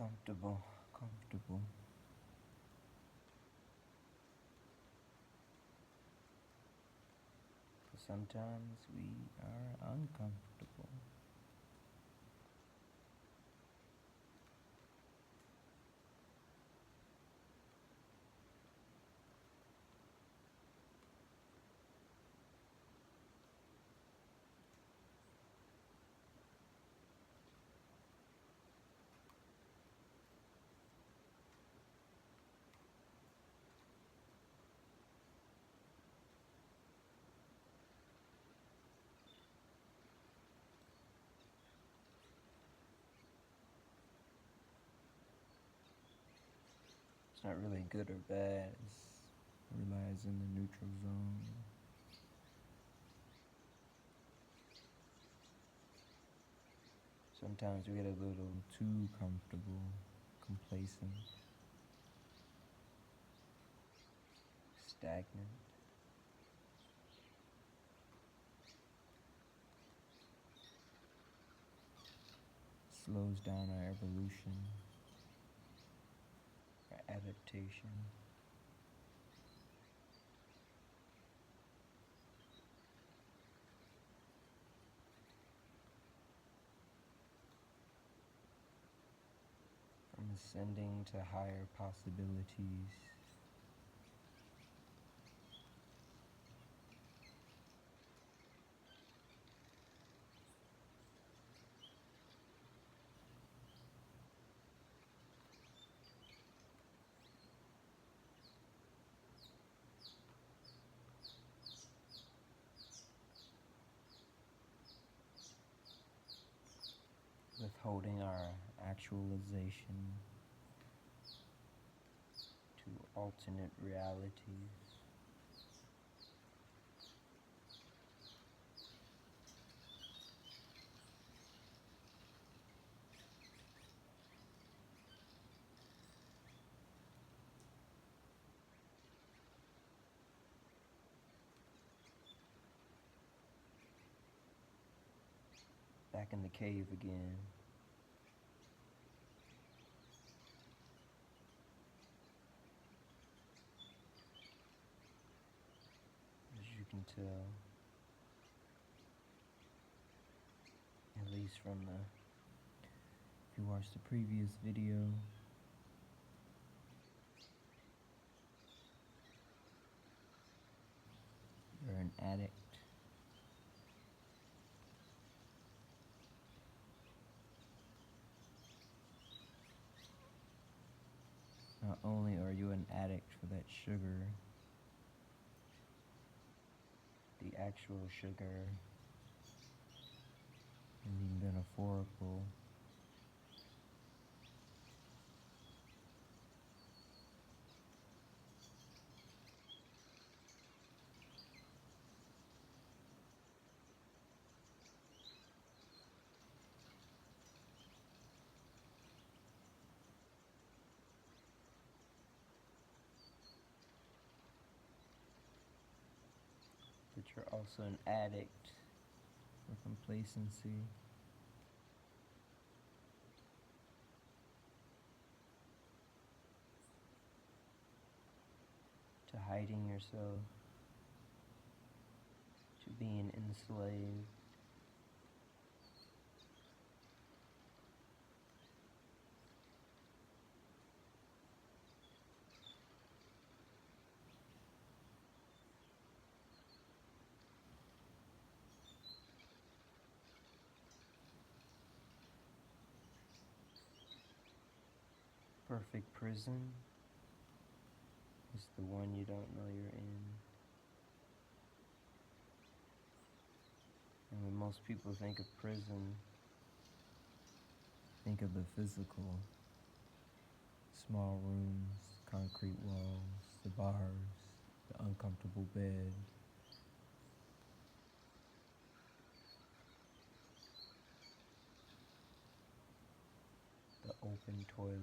Comfortable, comfortable. But sometimes we are uncomfortable. It's not really good or bad. It relies in the neutral zone. Sometimes we get a little too comfortable, complacent, stagnant. Slows down our evolution, our adaptation. From ascending to higher possibilities. Withholding our actualization to alternate realities. Back in the cave again. As you can tell, at least from if you watched the previous video, you're an addict. Not only are you an addict for that sugar, the actual sugar, and the metaphorical, but you're also an addict for complacency. To hiding yourself, to being enslaved. Perfect prison is the one you don't know you're in. And when most people think of prison, think of the physical. Small rooms, concrete walls, the bars, the uncomfortable bed. The open toilet.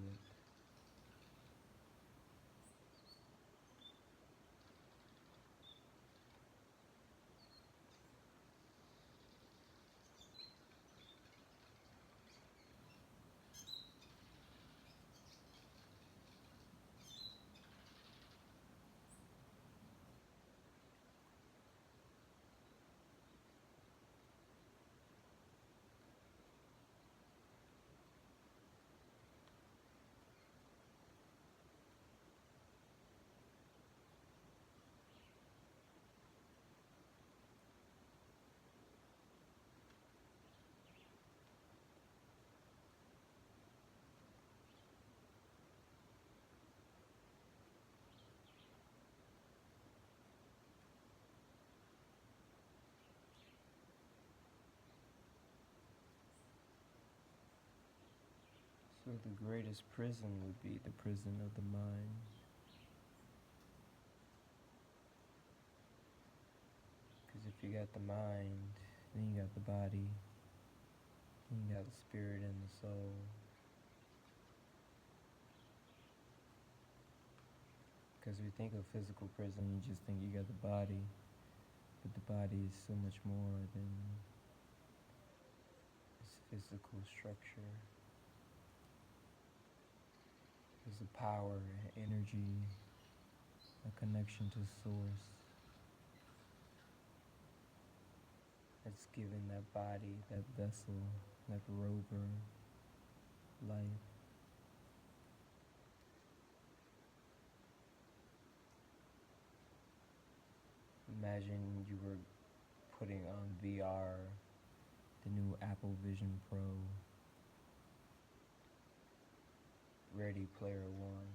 So the greatest prison would be the prison of the mind. Because if you got the mind, then you got the body, then you got the spirit and the soul. Because we think of physical prison, you just think you got the body, but the body is so much more than its physical structure. There's a power, energy, a connection to source that's given that body, that vessel, that rover, life. Imagine you were putting on VR, the new Apple Vision Pro, Ready Player One.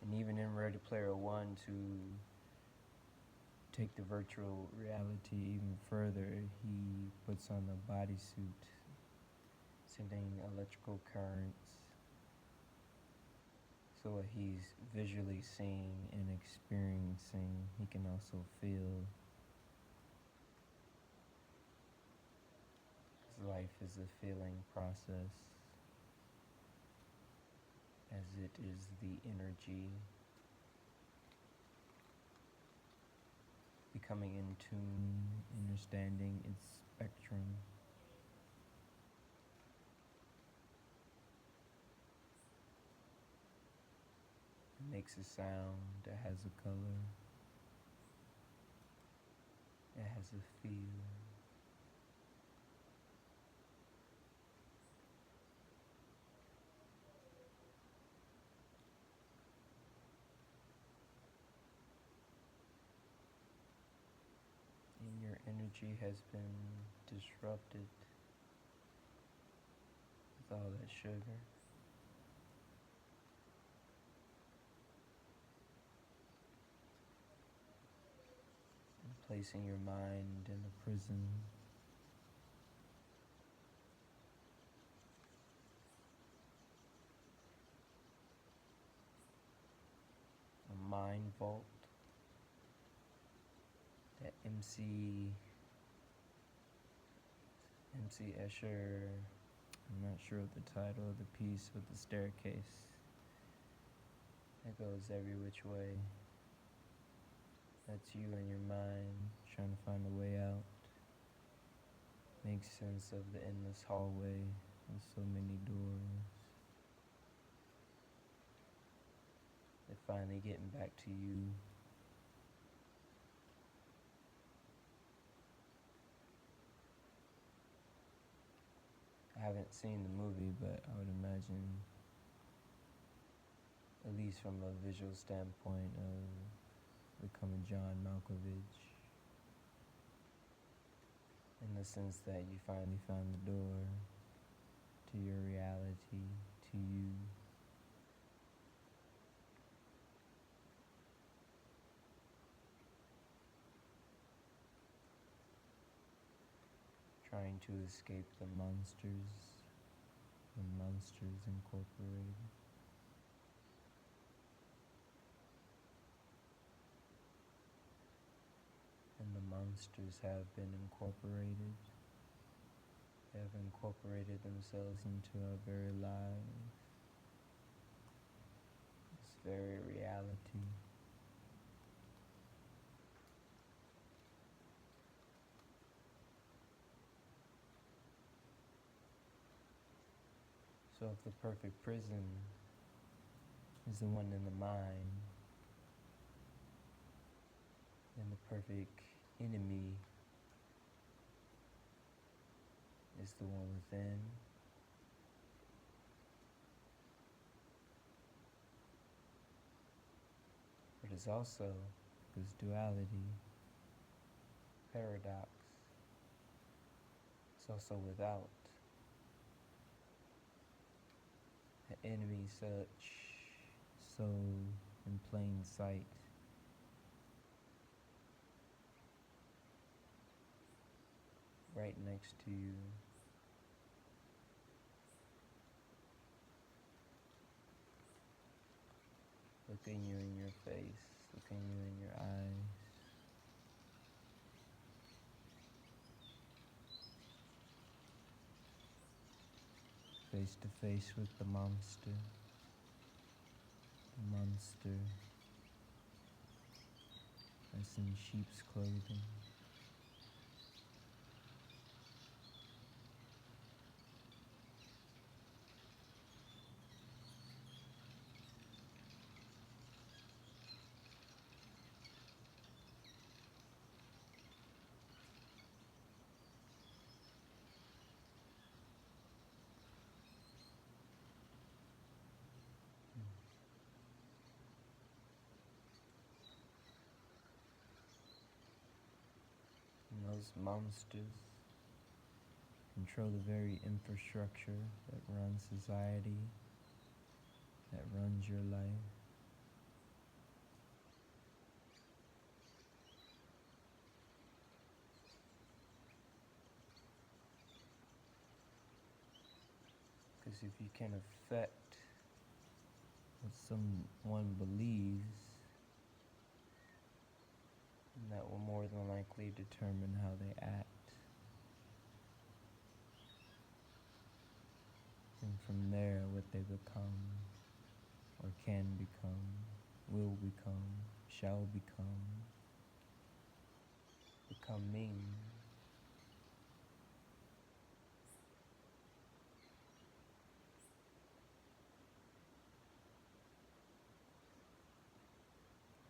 And even in Ready Player One, to take the virtual reality even further, he puts on a bodysuit, sending electrical currents. So what he's visually seeing and experiencing, he can also feel. His life is a feeling process, as it is the energy. Becoming in tune, understanding its spectrum. It makes a sound, it has a color, it has a feel. And your energy has been disrupted with all that sugar. And placing your mind in a prison. A mind vault that MC Escher, I'm not sure of the title of the piece, with the staircase that goes every which way. That's you and your mind trying to find a way out. Make sense of the endless hallway with so many doors. They're finally getting back to you. I haven't seen the movie, but I would imagine, at least from a visual standpoint, of becoming John Malkovich, in the sense that you finally found the door to your reality, to you. Trying to escape the monsters from Monsters Incorporated. And the monsters have been incorporated. They have incorporated themselves into our very lives, this very reality. So if the perfect prison is the one in the mind, then the perfect enemy is the one within. But it's also this duality, paradox. It's also without. The enemy such so in plain sight. right next to you. Looking you in your face, looking you in your eyes. Face to face with the monster. The monster that's in sheep's clothing. And those monsters control the very infrastructure that runs society, that runs your life. Because if you can affect what someone believes, that will more than likely determine how they act. And from there, what they become, or can become, will become, shall becoming.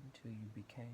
Until you became.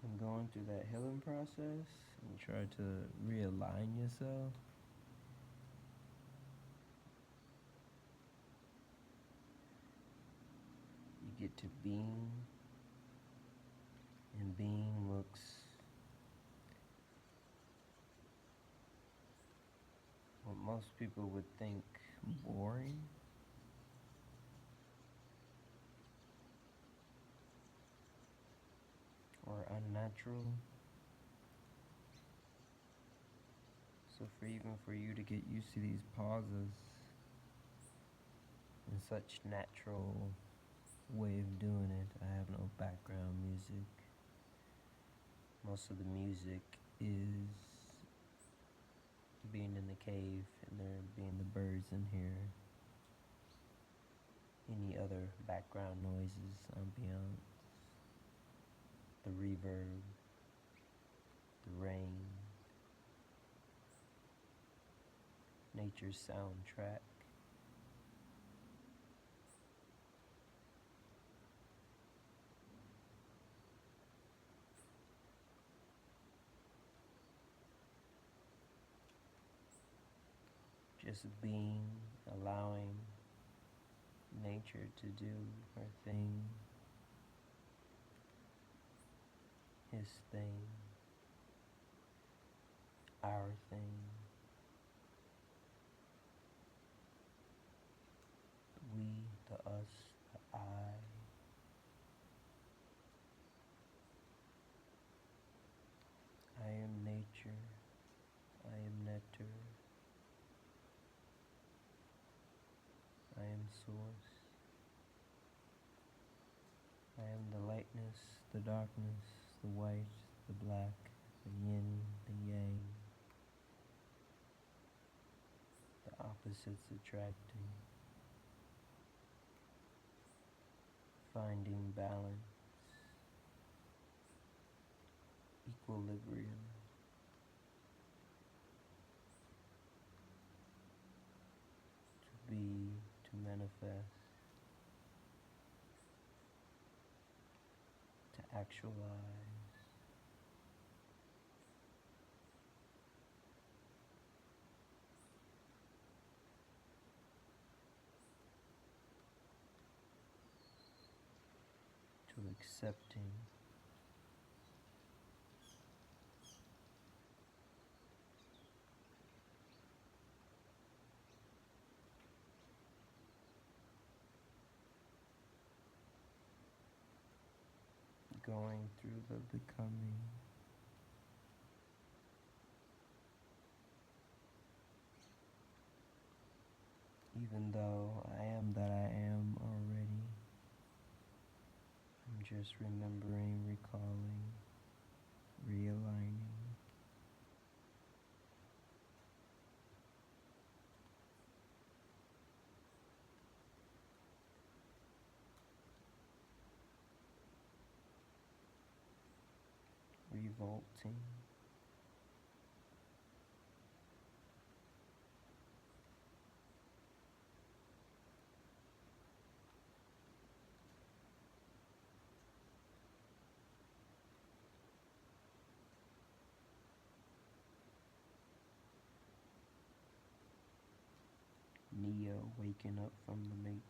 And going through that healing process, and try to realign yourself, you get to being, and being looks what most people would think boring or unnatural. So for you to get used to these pauses in such natural way of doing it, I have no background music. Most of the music is being in the cave and there being the birds in here. Any other background noises, ambiance, the reverb, the rain, nature's soundtrack. Just being, allowing nature to do her thing, his thing, our thing. The we, the us, the I. I am nature. I am nectar. I am source. I am the lightness, the darkness, the white, the black, the yin, the yang, the opposites attracting, finding balance, equilibrium, to be, to manifest, to actualize, to accepting, going through the becoming, even though I am that I am already. I'm just remembering, recalling, realigning. Revolting, Neo waking up from the matrix.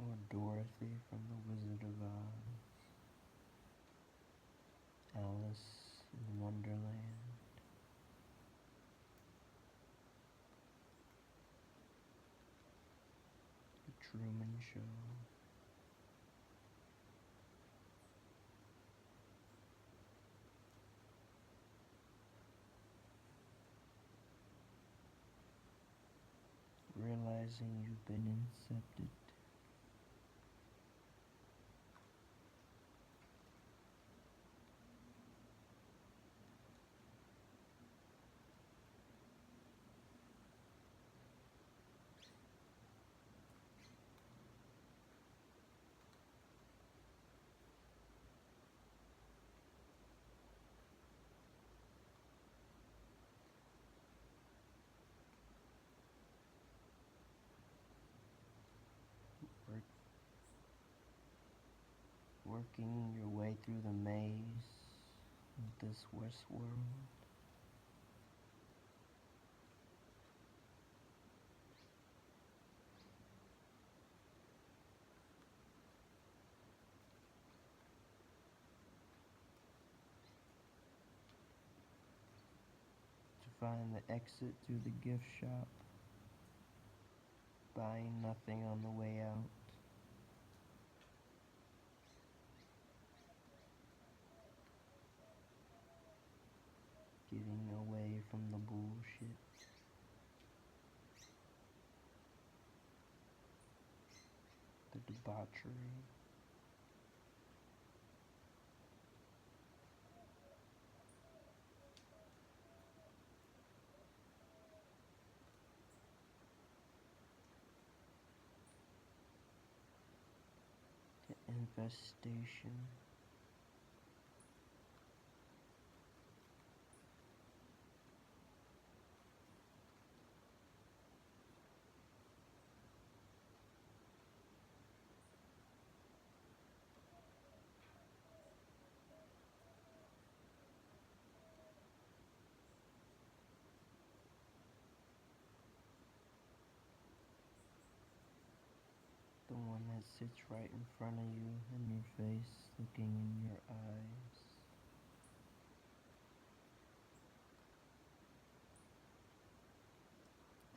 Or Dorothy from The Wizard of Oz. Alice in Wonderland. The Truman Show. Realizing you've been incepted. Working your way through the maze of this West world. To find the exit through the gift shop. Buying nothing on the way out. debauchery. The infestation. The one that sits right in front of you, in your face, looking in your eyes.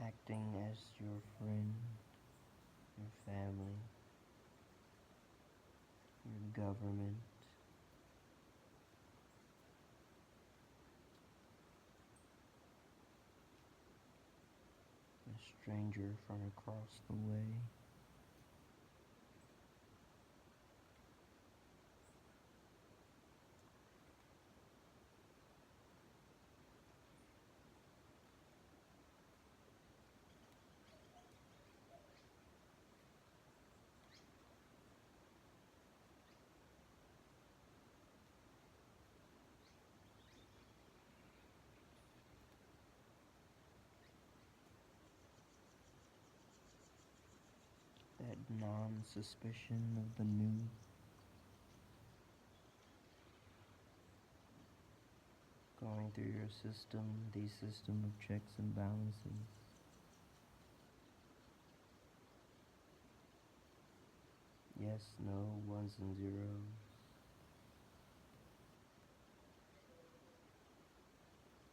Acting as your friend, your family, your government. A stranger from across the way. That non-suspicion of the new. Going through your system, the system of checks and balances. Yes, no, ones and zeros.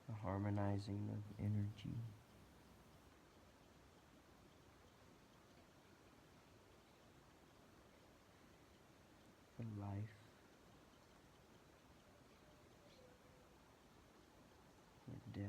The harmonizing of energy. For life. For death.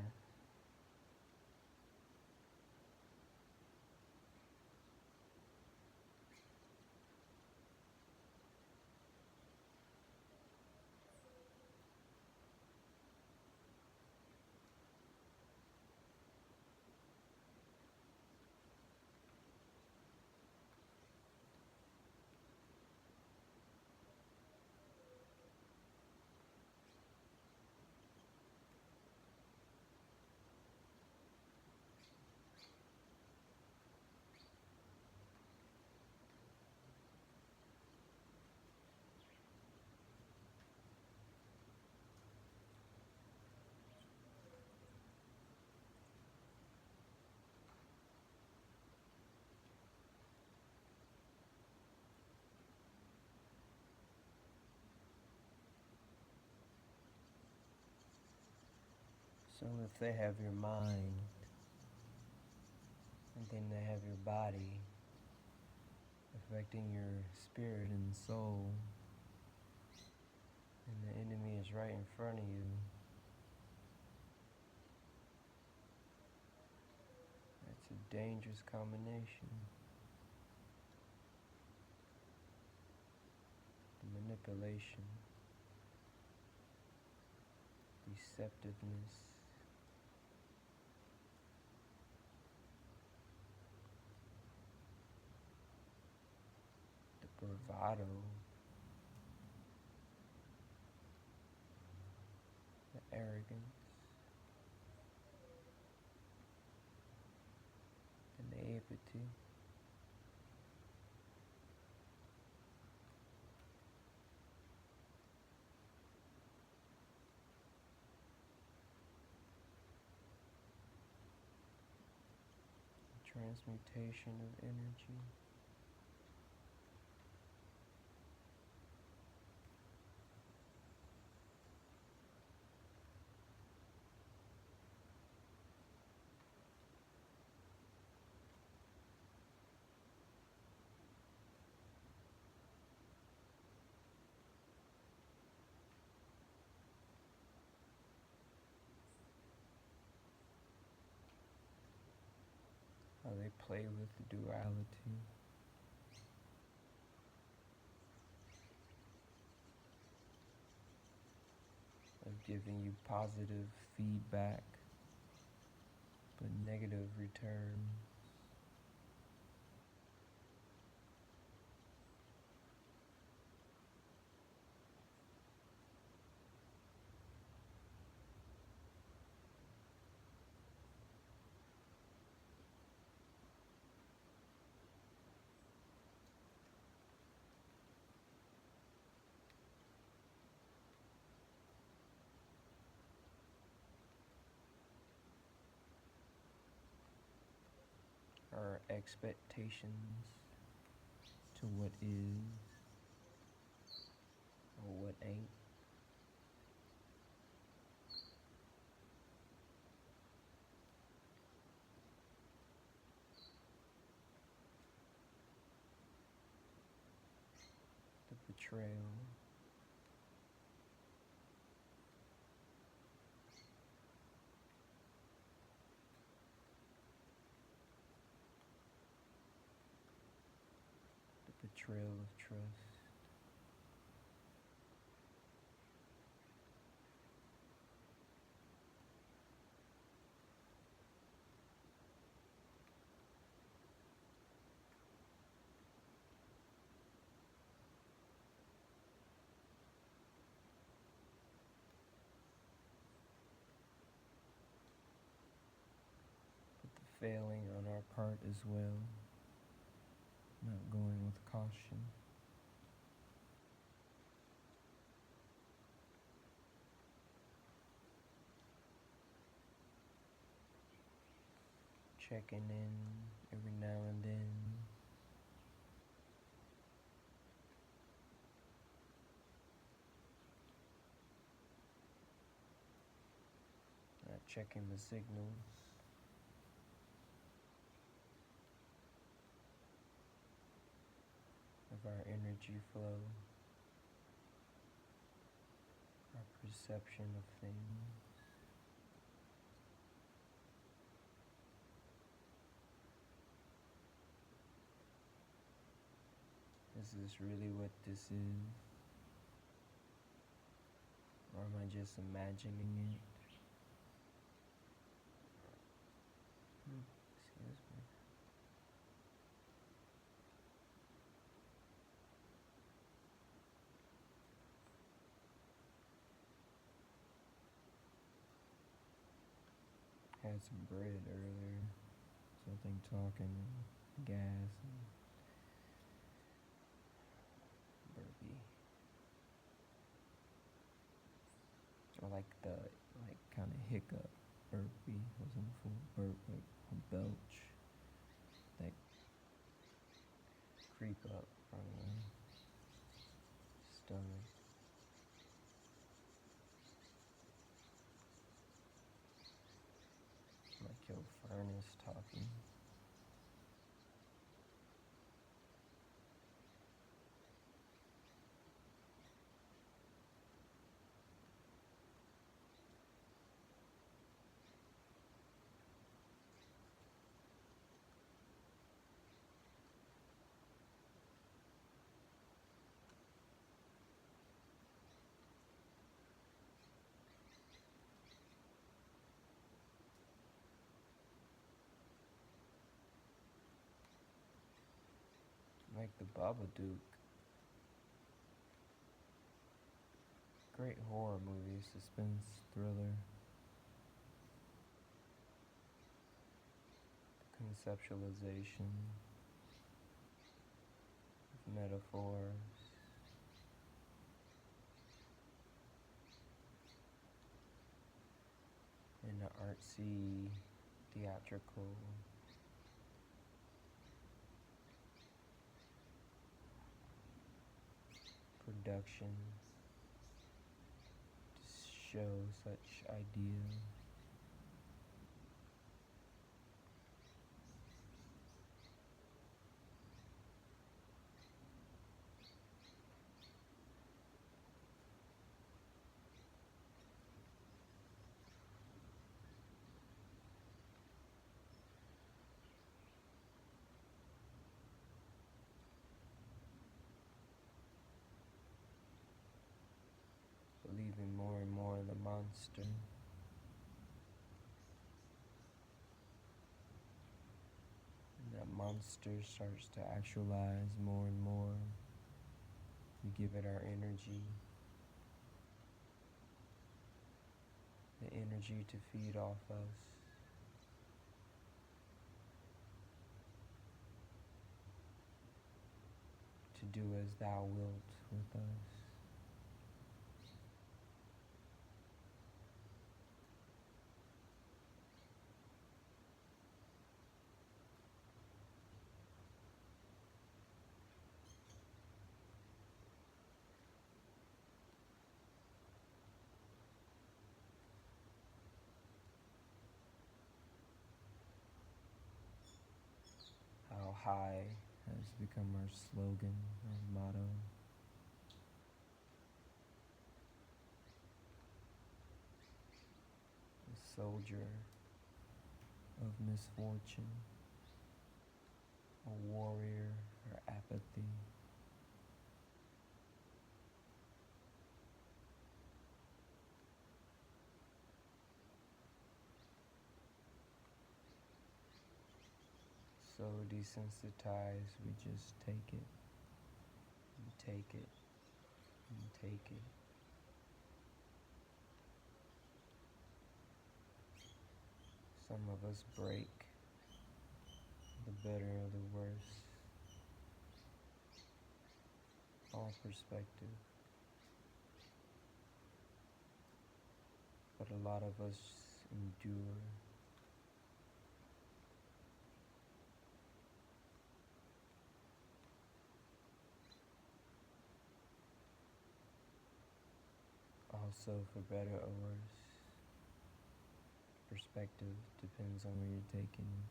So if they have your mind, and then they have your body, affecting your spirit and soul, and the enemy is right in front of you, that's a dangerous combination. The manipulation, deceptiveness, the bravado, the arrogance, the naivety. Transmutation of energy. How they play with duality. giving you positive feedback, but negative return. Our expectations to what is or what ain't. The betrayal. The betrayal of trust. But the failing on our part as well. Not going with caution. Checking in every now and then. Not checking the signals. Of our energy flow. Our perception of things. Is this really what this is? Or am I just imagining it? Excuse me. Had some bread earlier. Something talking and gas and burpee. Or like kind of hiccup. Burpee wasn't a full burp, like a belch. That creep up from the stomach. Like your furnace talking. Like the Babadook. Great horror movie, suspense, thriller. Conceptualization of metaphors. And the artsy, theatrical production to show such ideas. Believing more and more of the monster. And that monster starts to actualize more and more. We give it our energy. The energy to feed off us. To do as thou wilt with us. How high has become our slogan, our motto. A soldier of misfortune, a warrior for apathy. So desensitized, we just take it, and take it, and take it. Some of us break, the better or the worse. All perspective. But a lot of us endure. Also, for better or worse, perspective depends on where you're taking it.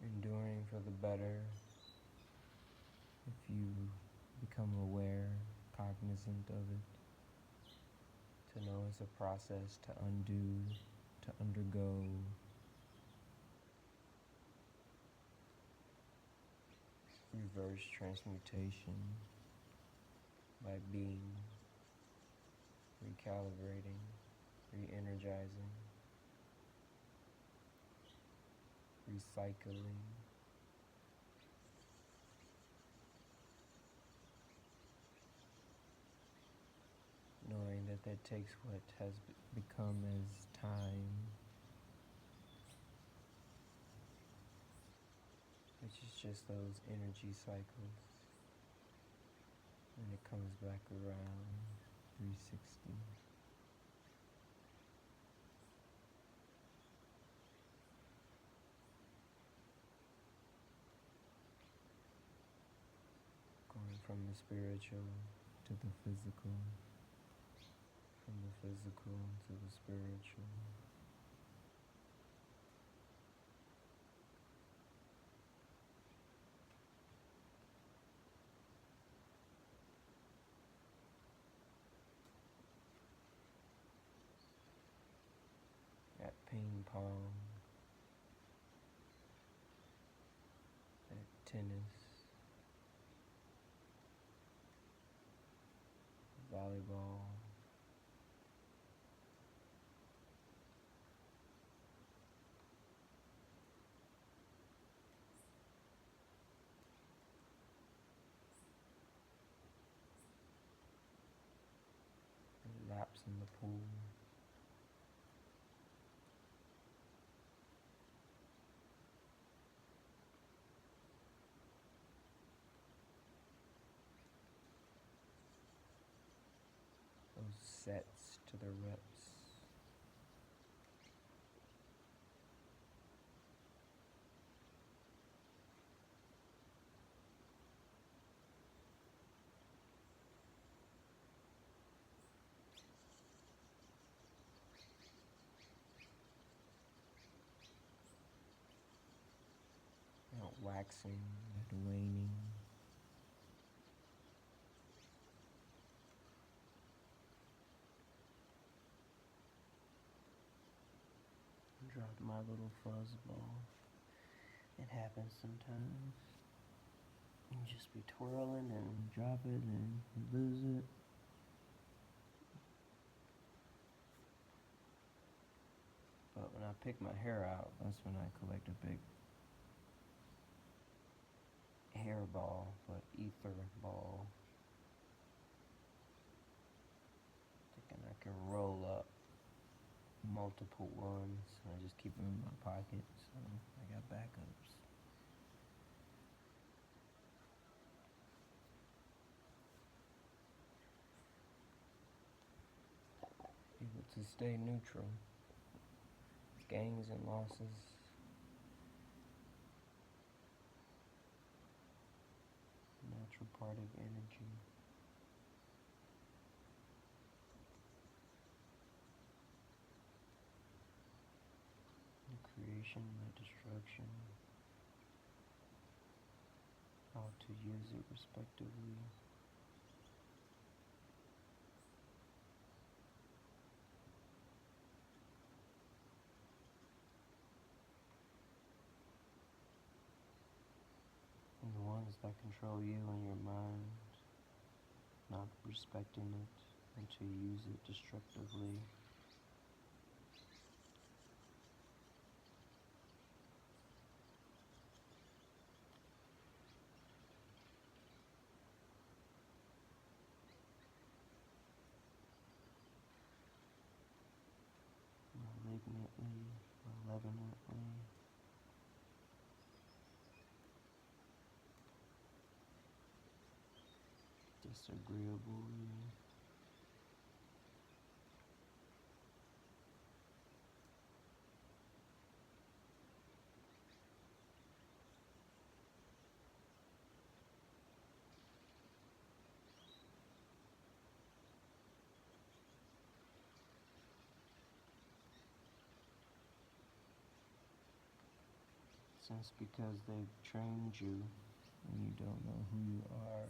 Enduring for the better, if you become aware, cognizant of it, to know it's a process to undo, to undergo. Reverse transmutation by being, recalibrating, re-energizing, recycling, knowing that that takes what has become as time, which is just those energy cycles, and it comes back around 360. Going from the spiritual to the physical, from the physical to the spiritual. At ping pong, at tennis, volleyball, laps in the pool. Those sets to the reps. Not waxing and waning. Dropped my little fuzzball. It happens sometimes. You just be twirling and drop it and lose it. But when I pick my hair out, that's when I collect a big hairball, but ether ball. Thinking I can roll up multiple ones. I just keep them in my pocket, so I got backups. Able to stay neutral. Gains and losses. Natural part of energy. The creation and the destruction. How to use it respectively. And the ones that control you and your mind, not respecting it, and to use it destructively. Malignantly, malevolently. Disagreeably. Since because they've trained you and you don't know who you are,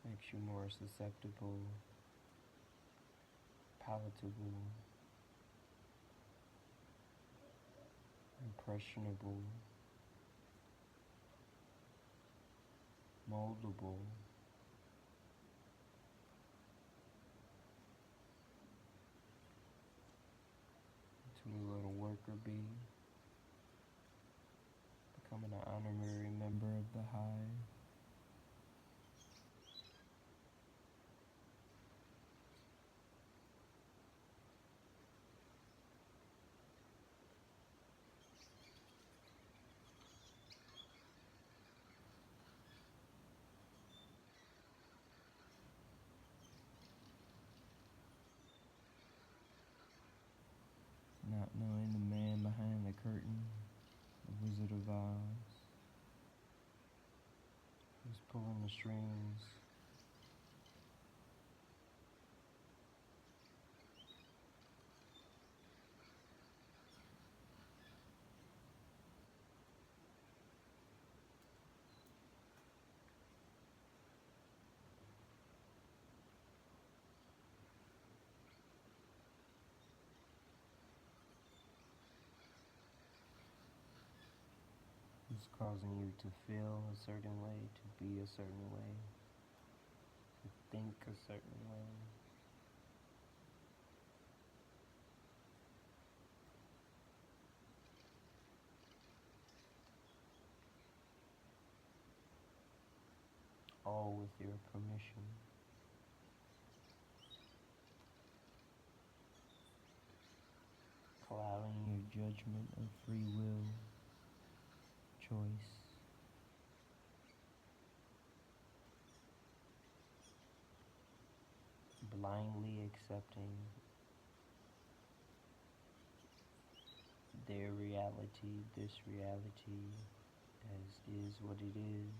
makes you more susceptible, palatable, impressionable, moldable, to a little worker bee, becoming an honorary member of the hive. Not knowing the man behind the curtain, the Wizard of Oz, who's pulling the strings. Who's causing you to feel a certain way, to be a certain way, to think a certain way. All with your permission. Clouding your judgment of free will, choice. Blindly accepting their reality, this reality, as is what it is,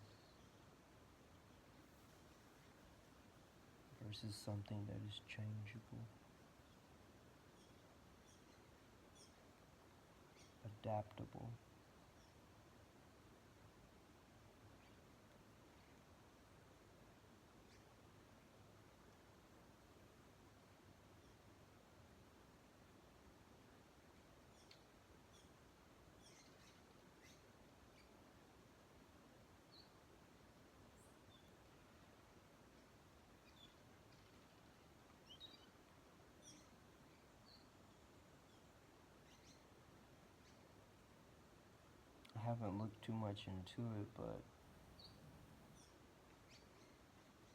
versus something that is changeable, adaptable. haven't looked too much into it, but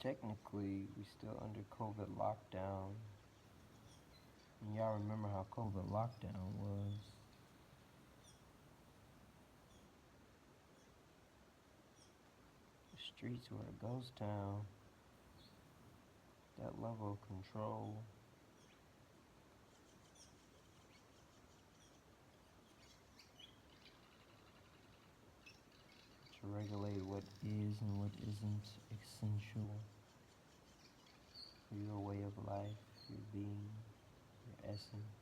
technically we still under COVID lockdown. And y'all remember how COVID lockdown was. The streets were a ghost town. That level of control. To regulate what is and what isn't essential for your way of life, your being, your essence.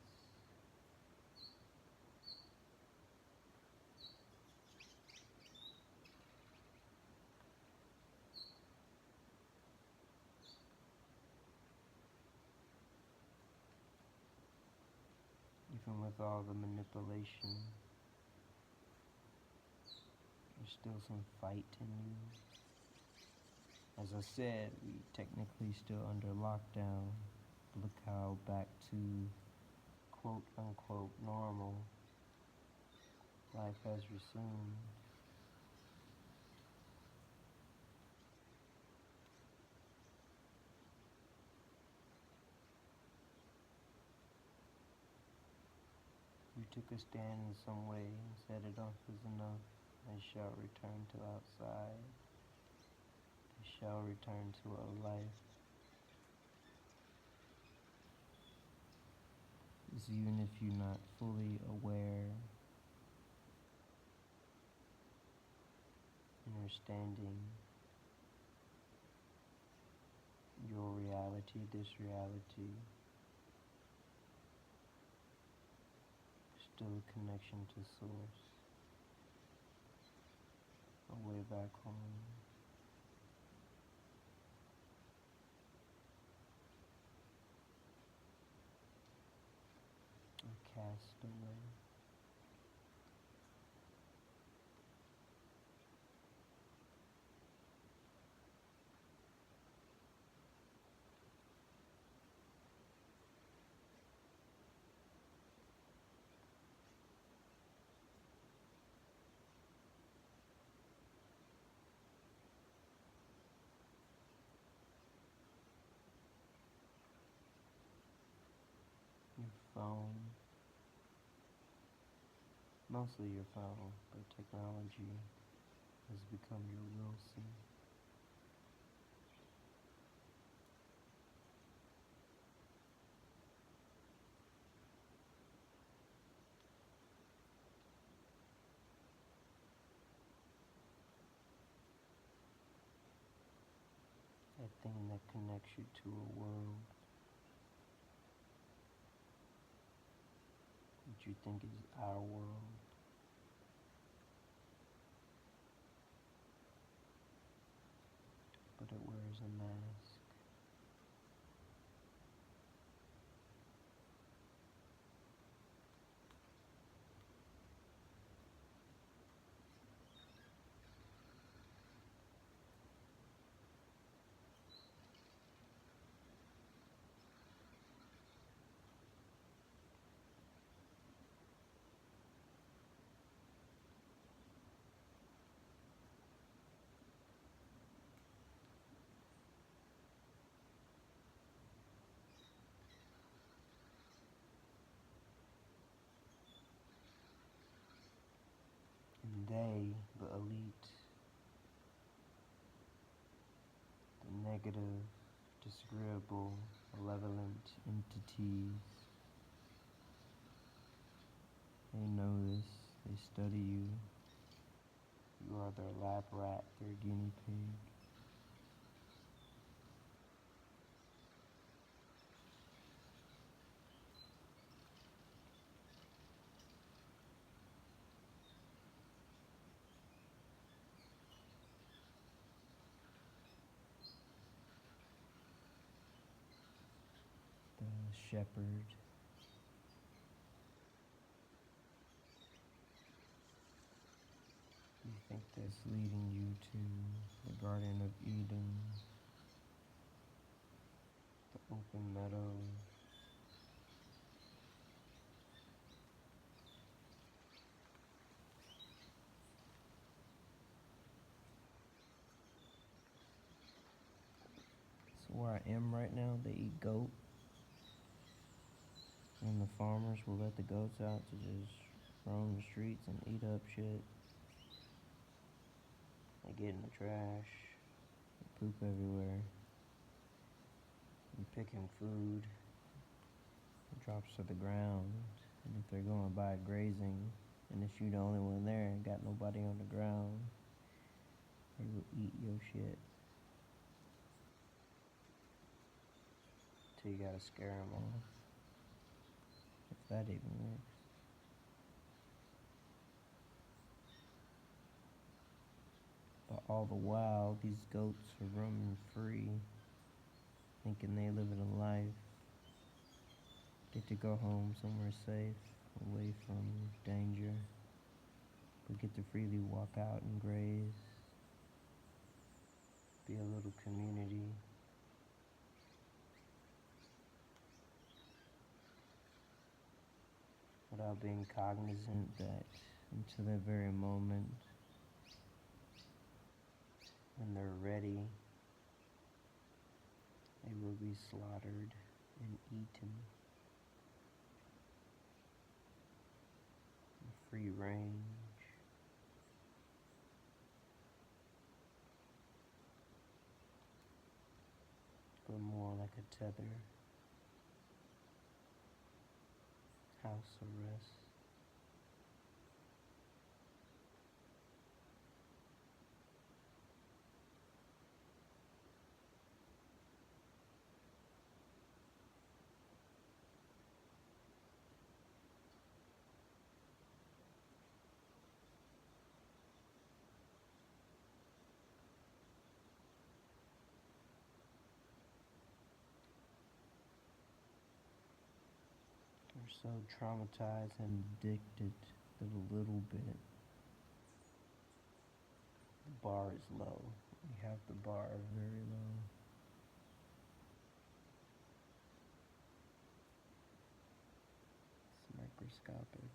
Even with all the manipulation, there's still some fight in you. As I said, we technically still under lockdown. Look how back to quote unquote normal life has resumed. You took a stand in some way and said enough is enough. They shall return to outside. They shall return to a life. Because even if you're not fully aware, understanding your reality, this reality, still a connection to source, a way back home. A castaway. Your phone, mostly your phone, but technology has become your Wilson. That thing that connects you to a world that you think is our world. But it wears a mask. And they, the elite, the negative, disagreeable, malevolent entities, they know this, they study you. You are their lab rat, their guinea pig. The shepherd. You think that's leading you to the Garden of Eden, the open meadows, where I am right now, they eat goat. And the farmers will let the goats out to just roam the streets and eat up shit. They get in the trash, they poop everywhere. You pick him food, it drops to the ground. And if they're going by grazing, and if you the only one there and got nobody on the ground, they will eat your shit. Till you gotta scare them off. If that even works. But all the while, these goats are roaming free, thinking they living a life. Get to go home somewhere safe, away from danger. But get to freely walk out and graze. Be a little community. Without being cognizant that until that very moment when they're ready, they will be slaughtered and eaten. Free range. But more like a tether. House arrest. We're so traumatized and addicted that a little bit, the bar is low. We have the bar very low. It's microscopic.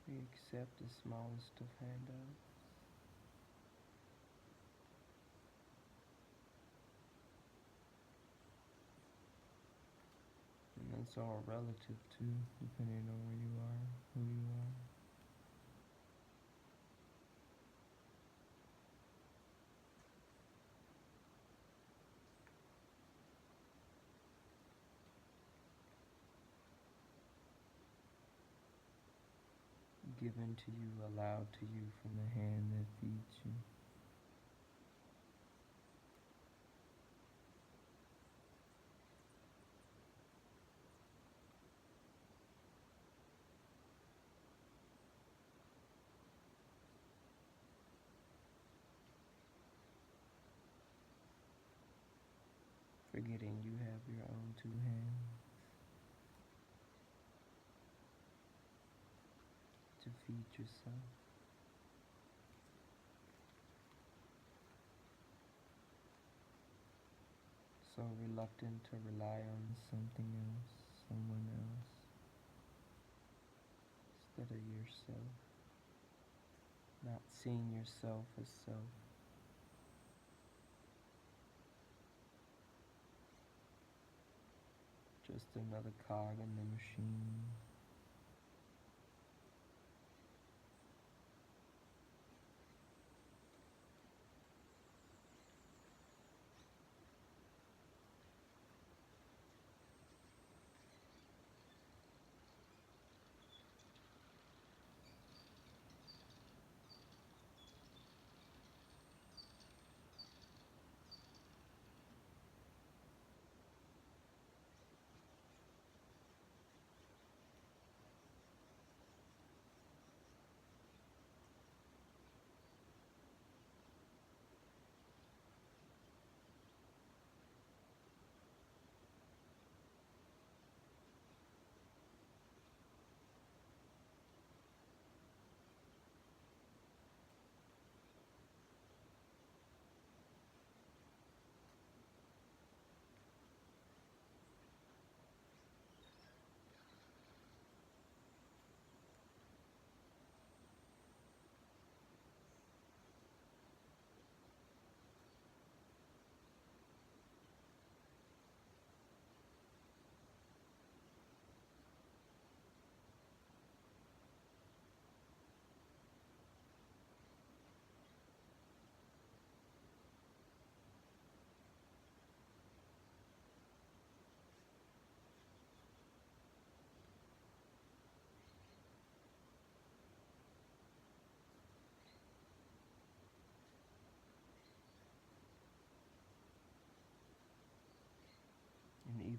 We accept the smallest of handouts. And that's all relative too, depending on where you are, who you are. Given to you, allowed to you from the hand that feeds you. Forgetting you have your own two hands to feed yourself. So reluctant to rely on something else, someone else, instead of yourself. Not seeing yourself as self. Just another cog in the machine.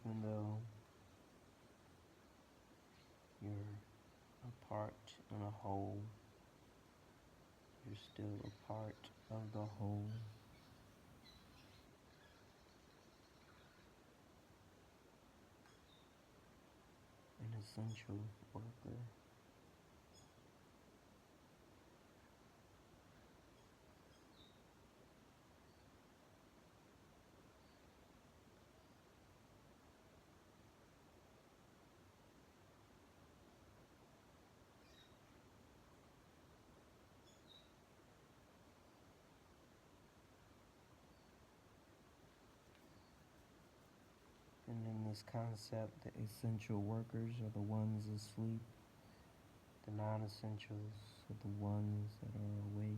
even though you're a part and a whole, you're still a part of the whole. An essential worker. And in this concept, the essential workers are the ones asleep. The non-essentials are the ones that are awake.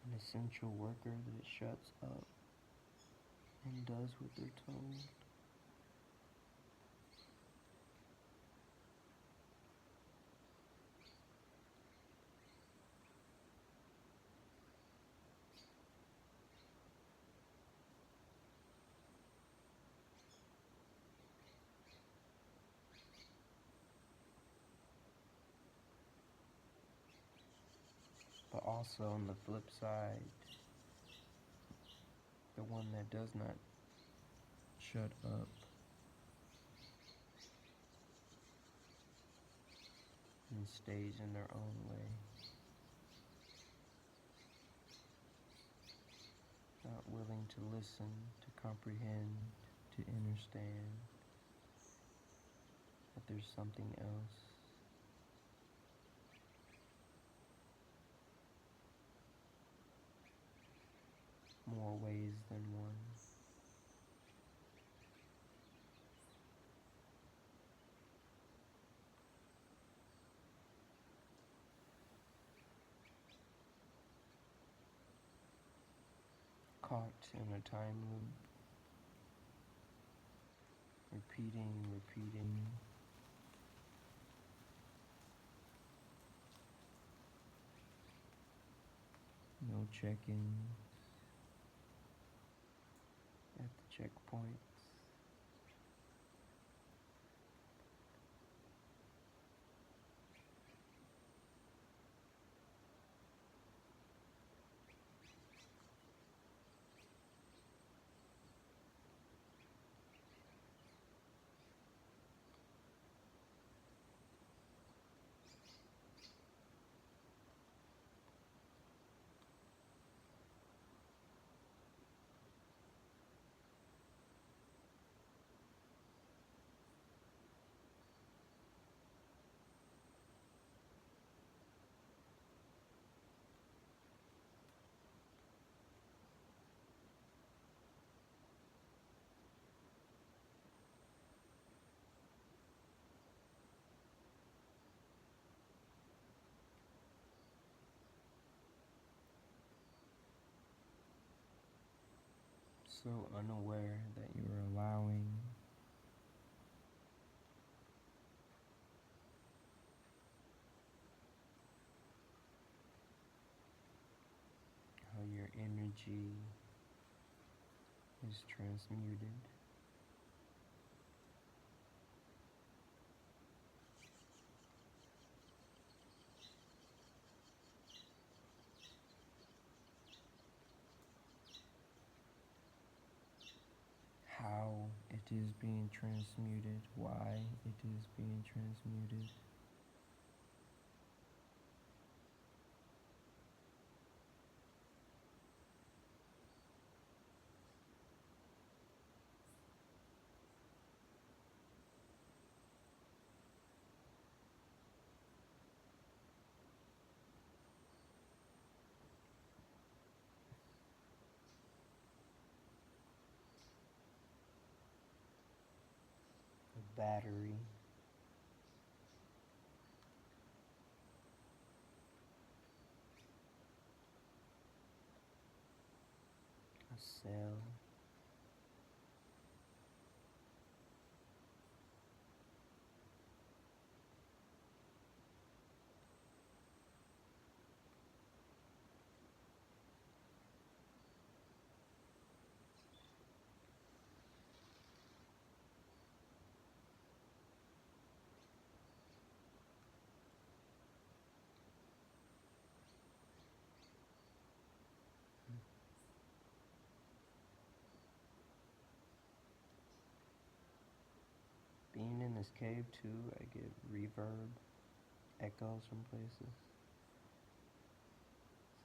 An essential worker that shuts up and does what they're told. But also on the flip side, the one that does not shut up and stays in their own way, not willing to listen, to comprehend, to understand that there's something else. More ways than one. Caught in a time loop, repeating, no check-in at the checkpoints. So unaware that you're allowing how your energy is transmuted. How it is being transmuted, why it is being transmuted. A battery cell. Being in this cave too, I get reverb, echoes from places.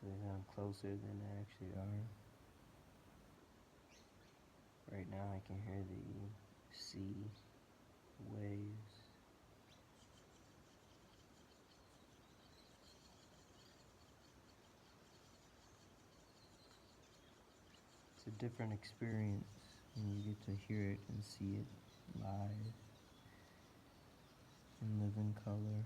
So they sound closer than they actually are. Right now I can hear the sea waves. It's a different experience when you get to hear it and see it live in living color.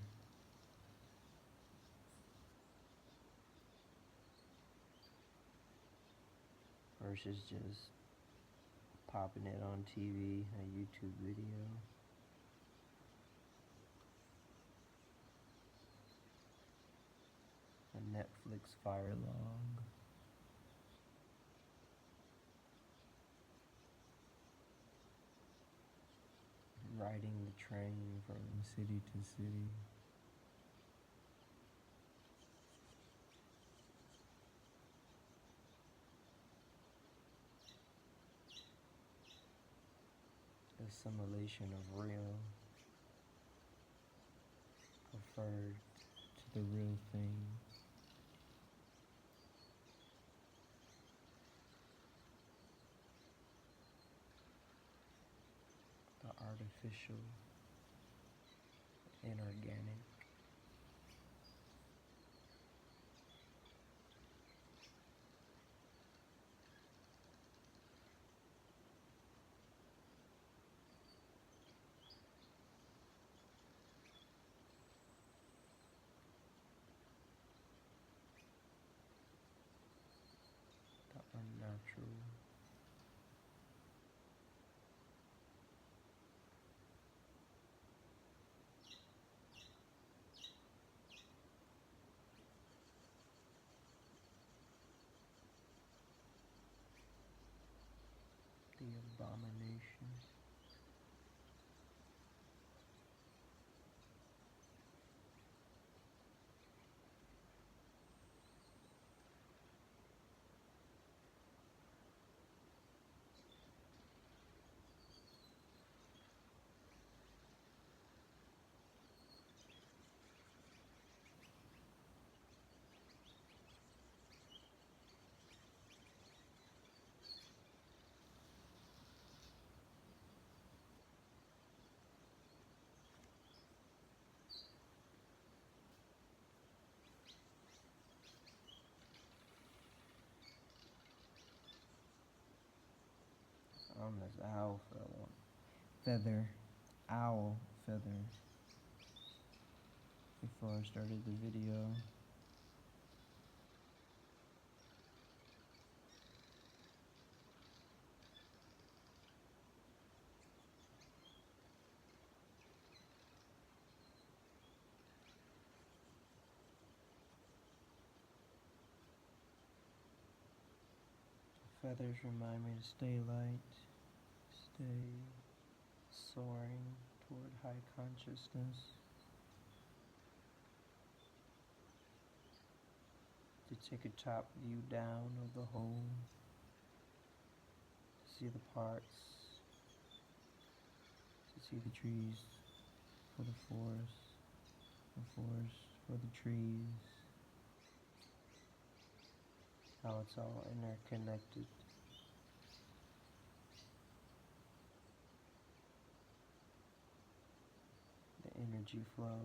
Versus just popping it on TV, a YouTube video. A Netflix fire log. Riding the train from city to city. Assimilation of real preferred to the real thing. The artificial, inorganic. The unnatural. The abomination. This owl owl feather, before I started the video. Feathers remind me to stay light, stay soaring toward high consciousness, to take a top view down of the whole, to see the parts, to see the trees for the forest for the trees, how it's all interconnected. The energy flow,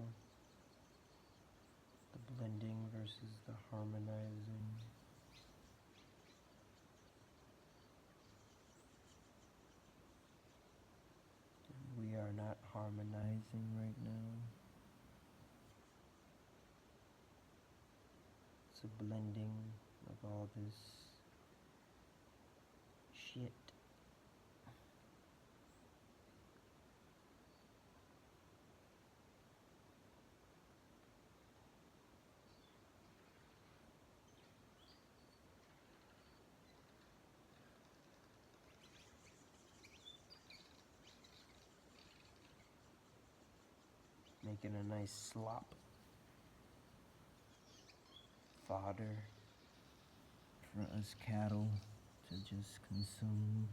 the blending versus the harmonizing. We are not harmonizing right now. It's a blending of all this Shit. Making a nice slop fodder for us cattle to just consume.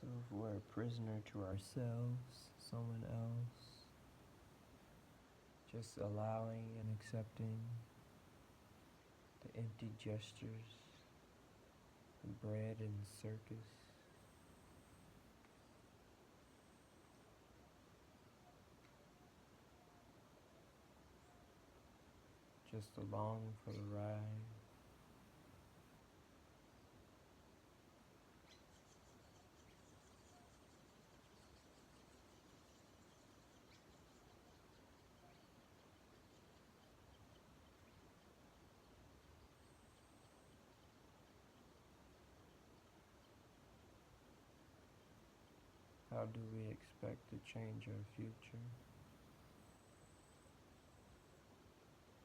So if we're a prisoner to ourselves, someone else, just allowing and accepting the empty gestures, the bread and circus, just along for the ride. How do we expect to change our future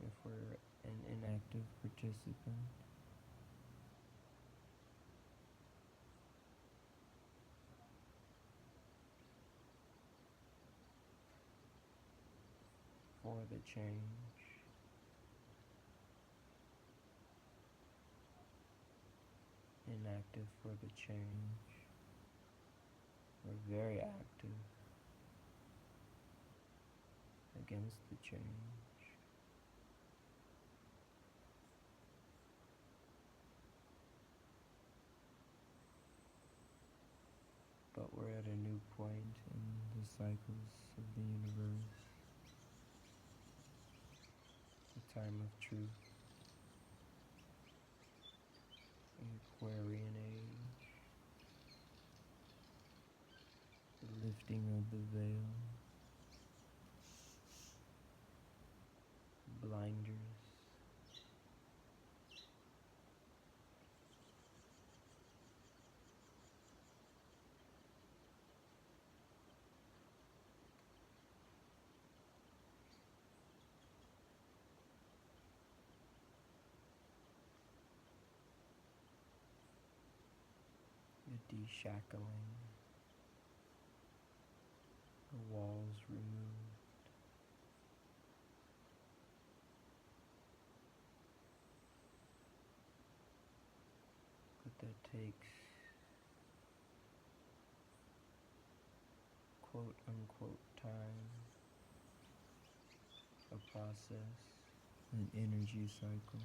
if we're an inactive participant? For the change, inactive for the change, we're very active against the change. But we're at a new point in the cycles of the universe, the time of truth, the Aquarian age, the lifting of the veil, blinders, the deshackling, the walls removed. But that takes quote unquote time, a process, an energy cycle.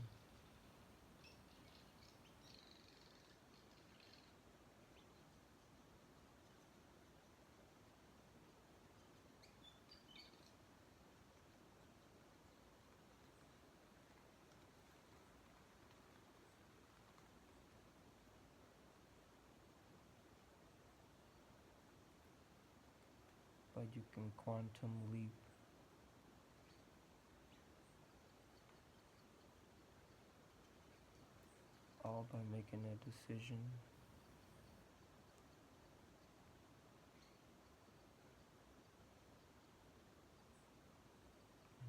But you can quantum leap all by making a decision,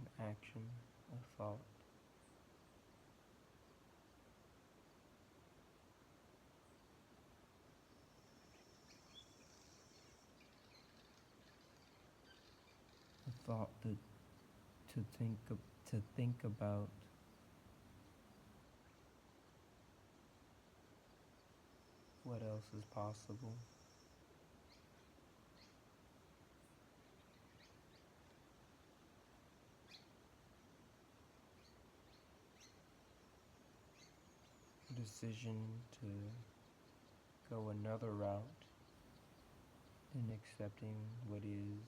an action, a thought. A thought that to think about what else is possible. A decision to go another route in accepting what is.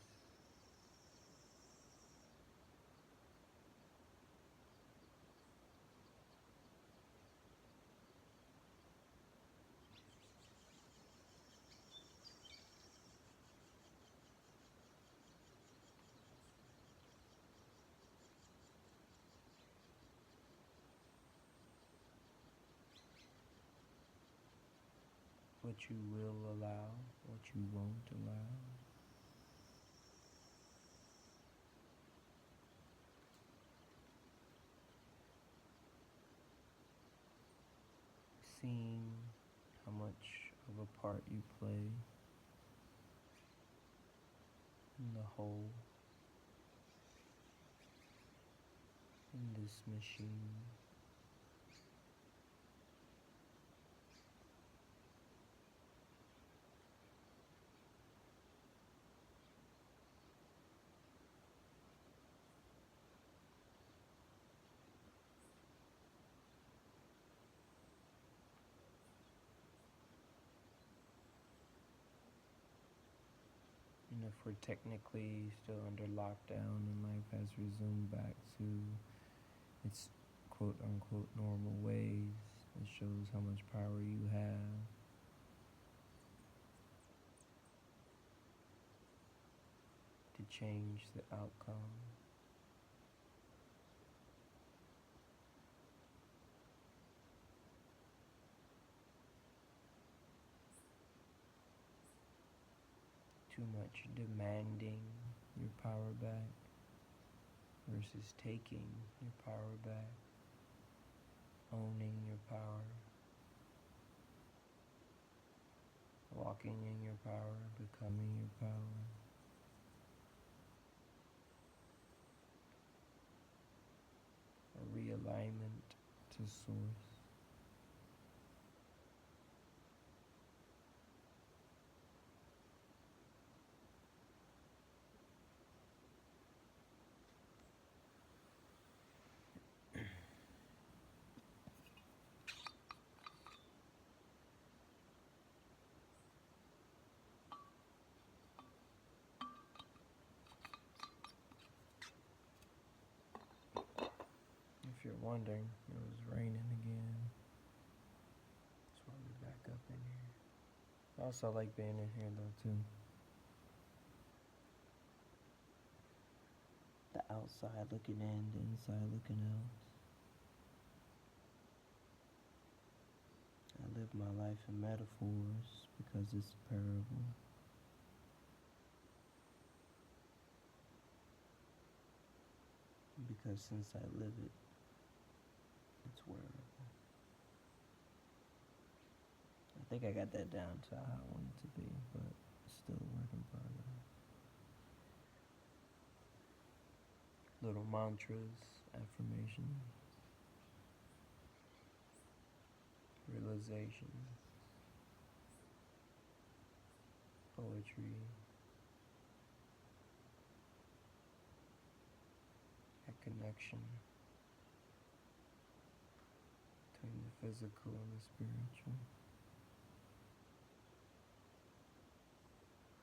What you will allow, what you won't allow. Seeing how much of a part you play in the whole, in this machine. And if we're technically still under lockdown and life has resumed back to its quote unquote normal ways, it shows how much power you have. To change the outcome. Too much demanding your power back versus taking your power back, owning your power, walking in your power, becoming your power. A realignment to source. If you're wondering, it was raining again. That's why we're back up in here. I also like being in here though too. The outside looking in, the inside looking out. I live my life in metaphors because it's a parable. Because since I live it, it's wearable. I think I got that down to how I want it to be, but it's still a work in progress. Little mantras, affirmations, realization, poetry, a connection between the physical and the spiritual.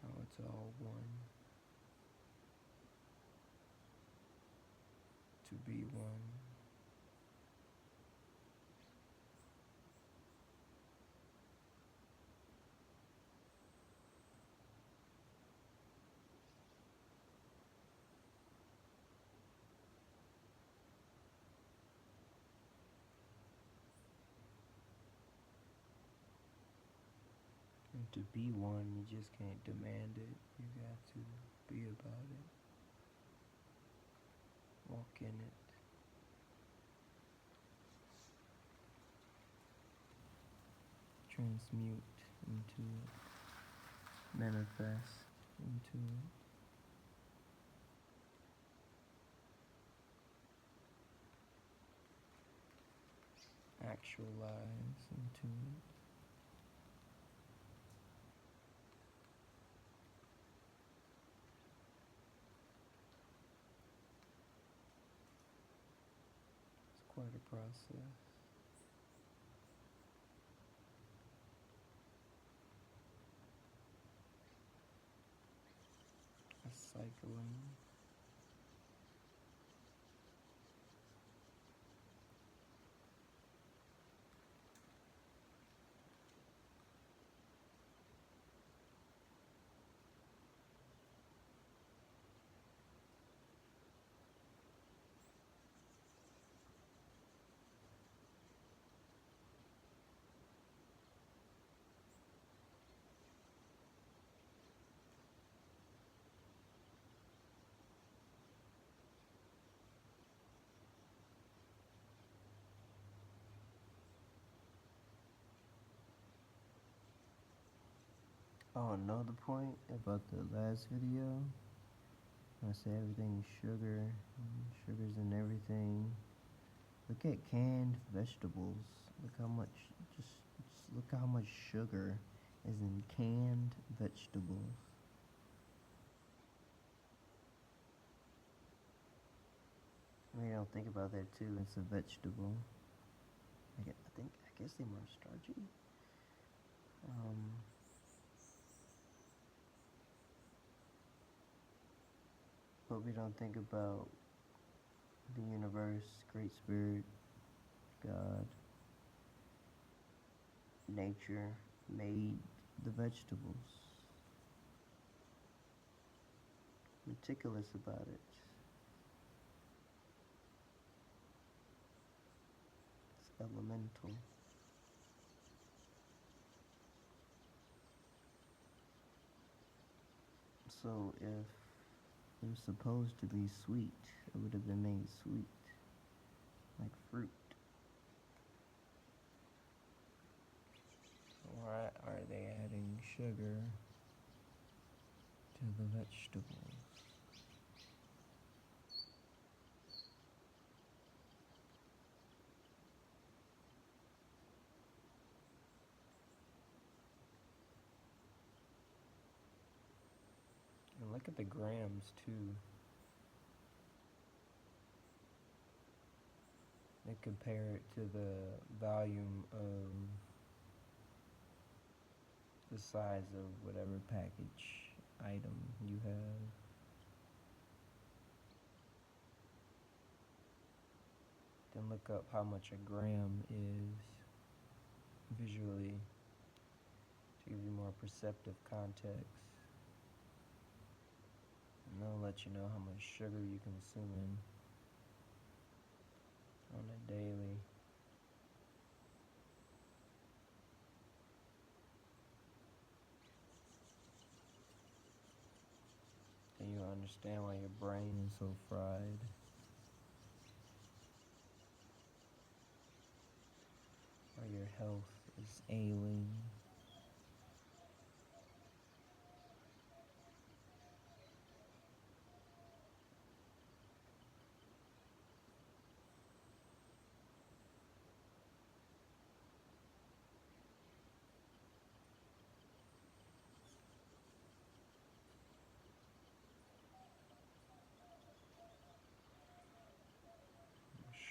How it's all one. To be one. to be one, you just can't demand it. You got to be about it. Walk in it. Transmute into it. Manifest into it. Actualize into it. It's quite a process. A cycling. Oh, another point about the last video. I say everything's sugar, sugars in everything. Look at canned vegetables. Look how much, just look how much sugar is in canned vegetables. I mean, you don't think about that too. It's a vegetable. I guess they're more starchy. But we don't think about the universe, Great Spirit, God, nature made the vegetables. Meticulous about it. It's elemental. So if it was supposed to be sweet, it would have been made sweet, like fruit. Why are they adding sugar to the vegetables? And look at the grams too. They compare it to the volume of the size of whatever package item you have. Then look up how much a gram is visually to give you more perceptive context. And they'll let you know how much sugar you're consuming on a daily. And you understand why your brain is so fried. Why your health is ailing.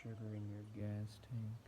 Sugar in your gas tank.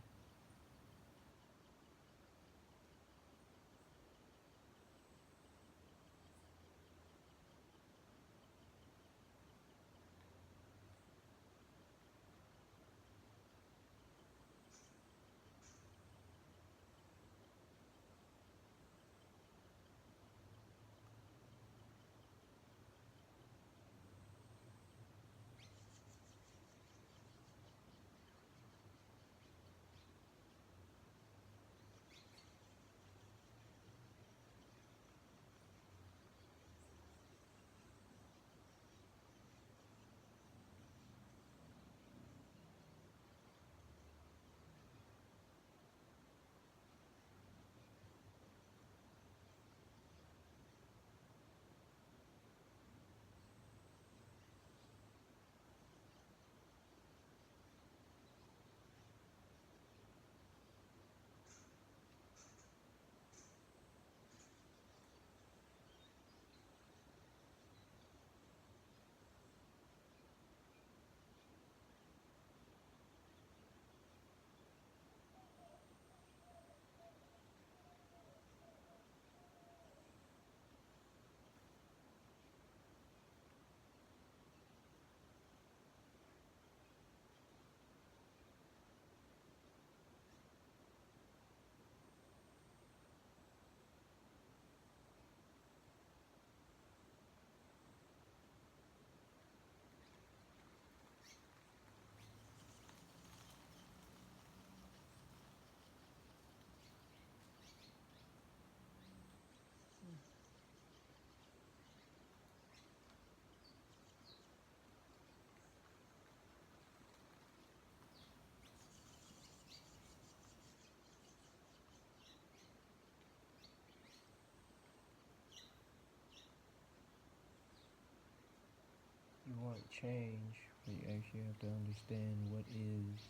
want change, but you actually have to understand what is,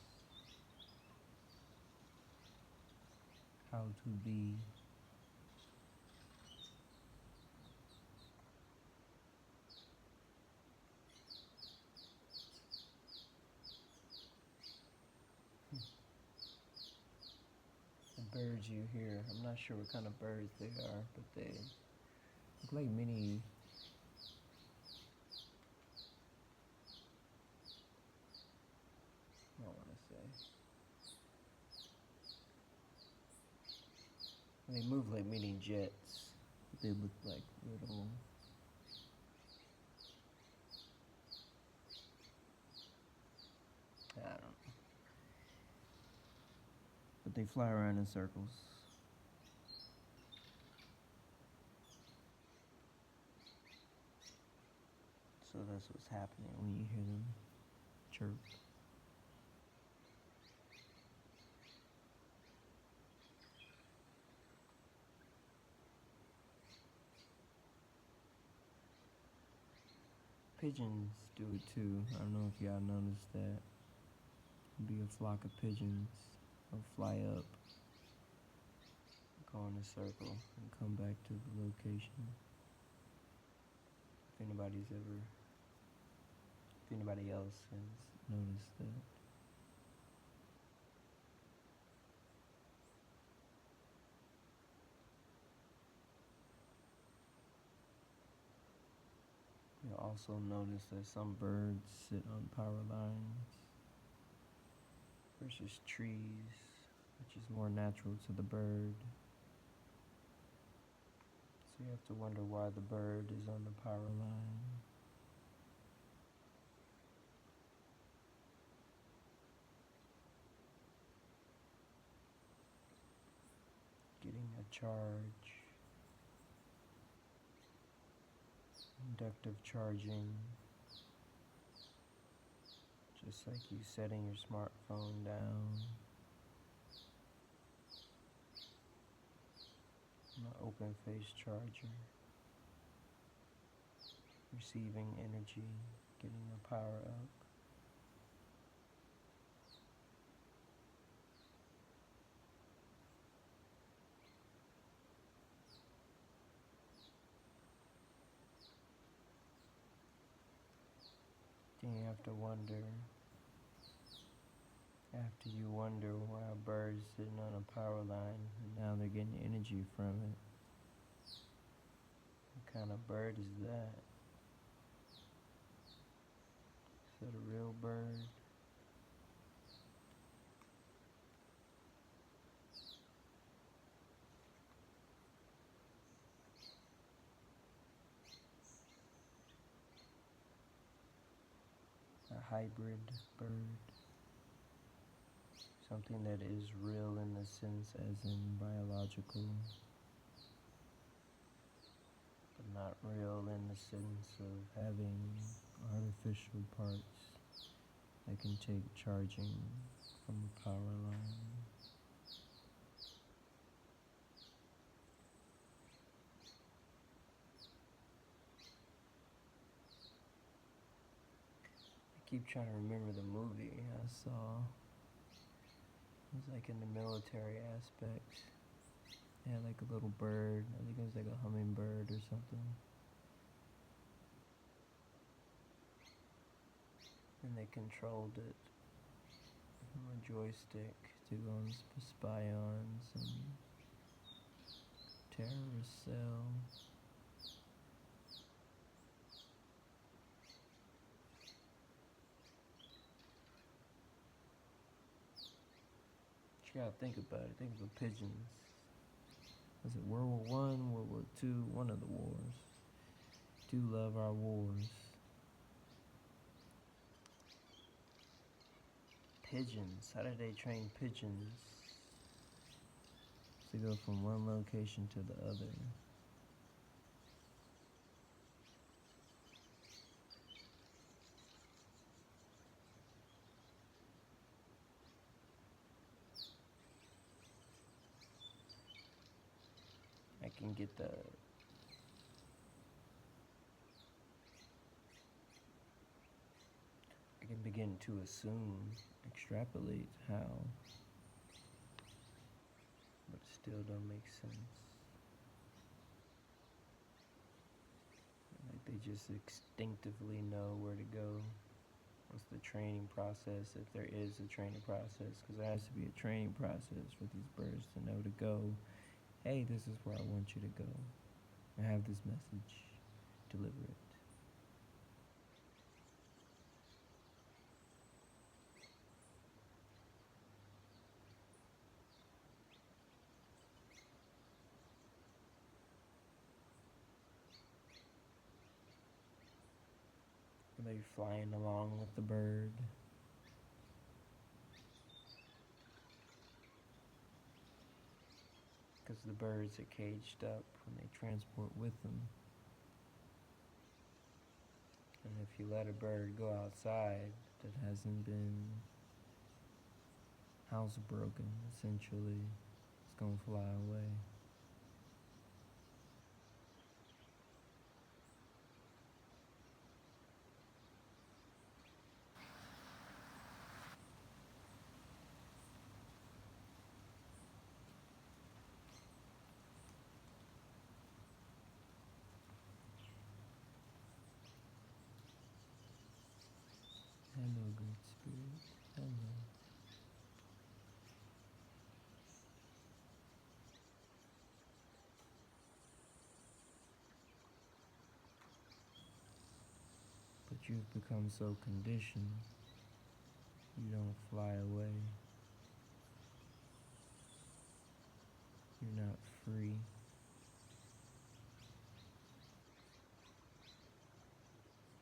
how to be. The birds you hear, I'm not sure what kind of birds they are, but they look like mini, I don't want to say, they move like mini jets. They look like little, I don't know, but they fly around in circles. So that's what's happening when you hear them chirp. Pigeons do it too. I don't know if y'all noticed that. It'll be a flock of pigeons. They'll fly up, go in a circle, and come back to the location. If anybody else has noticed that. You'll also notice that some birds sit on power lines versus trees, which is more natural to the bird. So you have to wonder why the bird is on the power line. Getting a charge. Inductive charging. Just like you setting your smartphone down. An open face charger. Receiving energy, getting a power up. Then you have to wonder, after you wonder why a bird's sitting on a power line and now they're getting energy from it. What kind of bird is that? Is that a real bird? A hybrid bird? Something that is real in the sense as in biological, but not real in the sense of having artificial parts that can take charging from a power line. I keep trying to remember the movie I saw. It was like in the military aspect. They had like a little bird. I think it was like a hummingbird or something. And they controlled it from a joystick to go and spy on some terrorist cell. You gotta think about it. Think of the pigeons. Was it World War I, World War II? One of the wars. Do love our wars. Pigeons. How did they train pigeons to go from one location to the other? I can get begin to assume, extrapolate how, but still don't make sense. Like they just instinctively know where to go. What's the training process, if there is a training process? Because there has to be a training process for these birds to know to go, hey, this is where I want you to go. I have this message, deliver it. Are they flying along with the bird? Because the birds are caged up when they transport with them. And if you let a bird go outside that hasn't been housebroken, essentially, it's going to fly away. Hello, Great Spirit. Hello. But you've become so conditioned, you don't fly away. You're not free.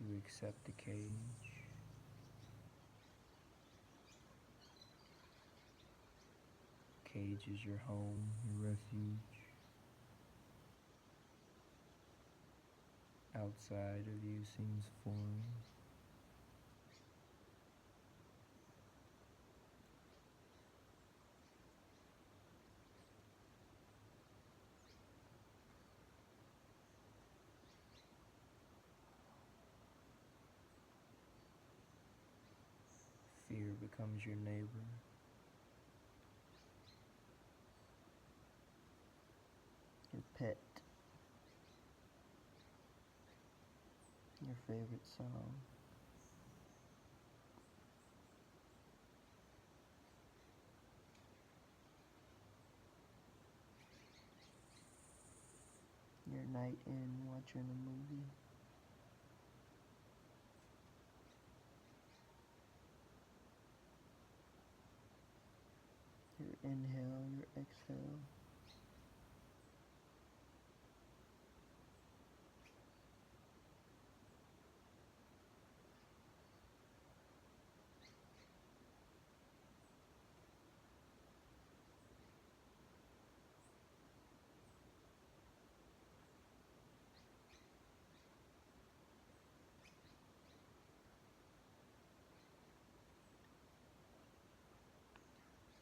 You accept the cage. Cage is your home, your refuge. Outside of you seems foreign. Fear becomes your neighbor. Your pet. Your favorite song. Your night in watching a movie. Your inhale, your exhale.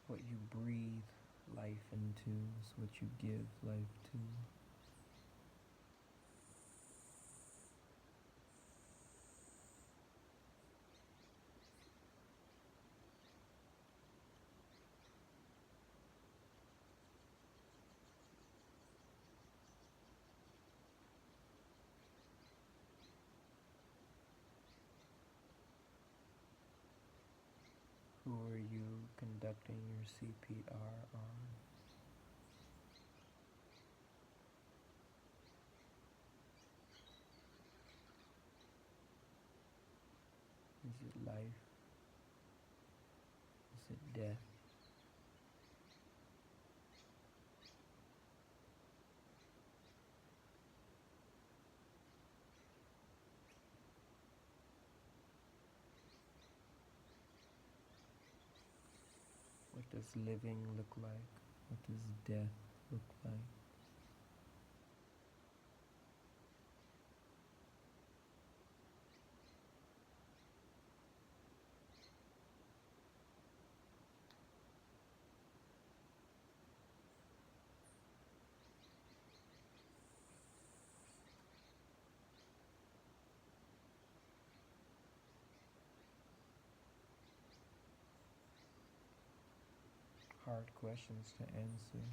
What you breathe life into is what you give life to. Who are you conducting your CPR on? Is it life? Is it death? What does living look like? What does death look like? hard questions to answer,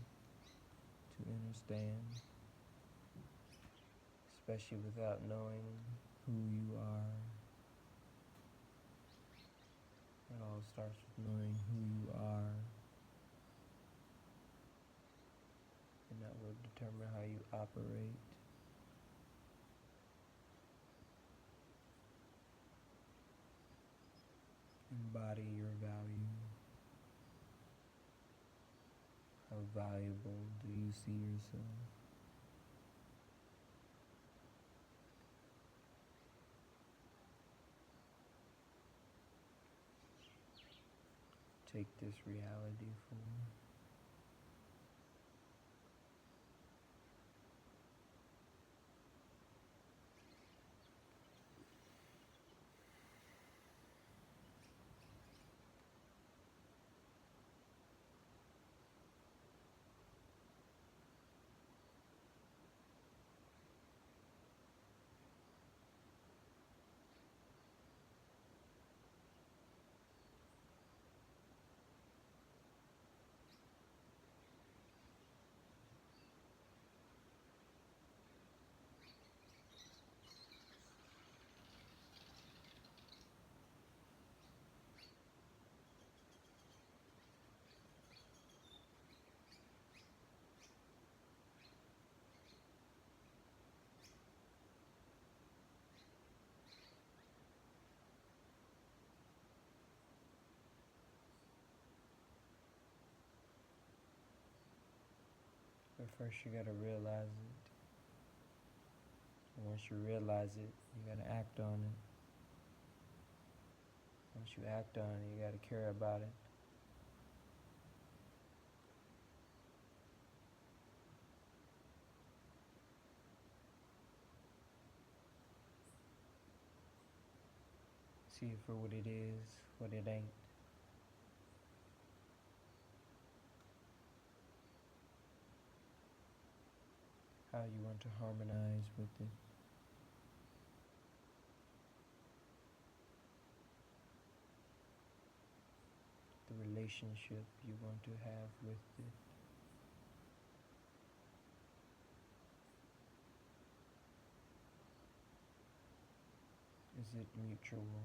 to understand, especially without knowing who you are. It all starts with knowing who you are, and that will determine how you operate. Embody your value. How valuable do you see yourself? Take this reality form. But first you gotta realize it. And once you realize it, you gotta act on it. Once you act on it, you gotta care about it. See it for what it is, what it ain't. How you want to harmonize with it. The relationship you want to have with it. Is it mutual?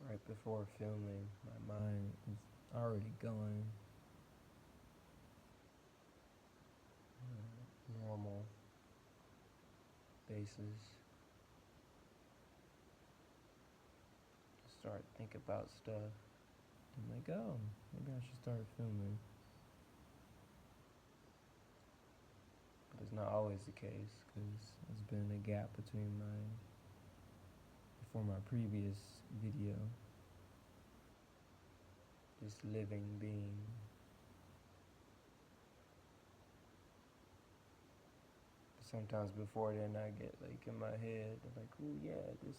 Right before filming, my mind is already going. Normal basis. Start think about stuff. I'm like, oh, maybe I should start filming. But it's not always the case because there's been a gap before my previous video. This living being. But sometimes before then I get like in my head, like, oh yeah, this,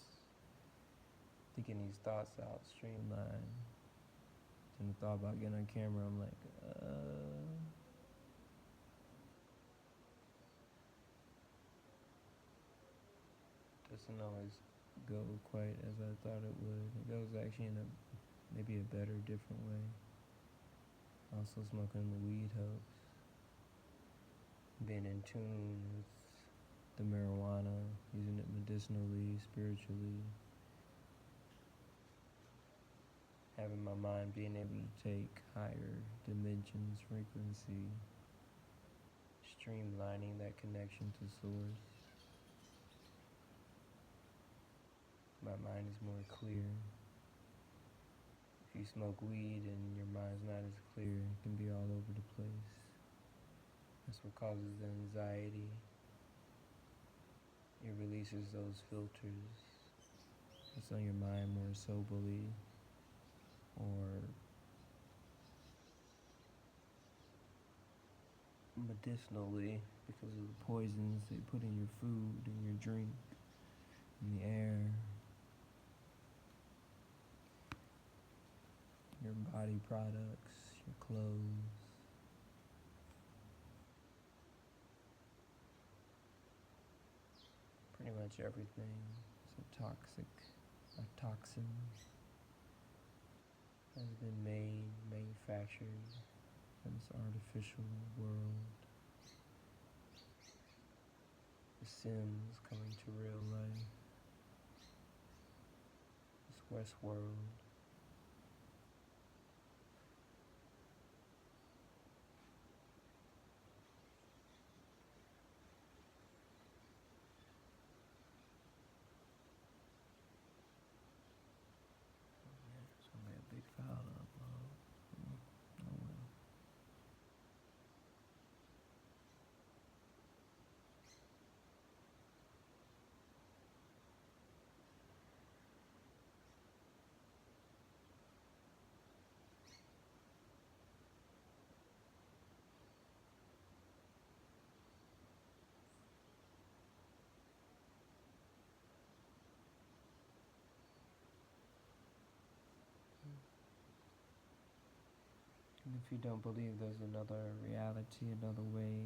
thinking these thoughts out, streamline. Then the thought about getting on camera, I'm like, doesn't always go quite as I thought it would. It goes actually in maybe a better, different way. Also, smoking the weed helps. Being in tune with the marijuana, using it medicinally, spiritually. Having my mind being able to take higher dimensions, frequency, streamlining that connection to source. My mind is more clear. If you smoke weed and your mind's not as clear, it can be all over the place. That's what causes the anxiety. It releases those filters. It's on your mind more soberly or medicinally because of the poisons they put in your food, in your drink, in the air, your body products, your clothes. Pretty much everything is a toxin has been manufactured in this artificial world. The Sims coming to real life. This Westworld. It's gonna be a big foul up. Oh well. And if you don't believe there's another reality, another way,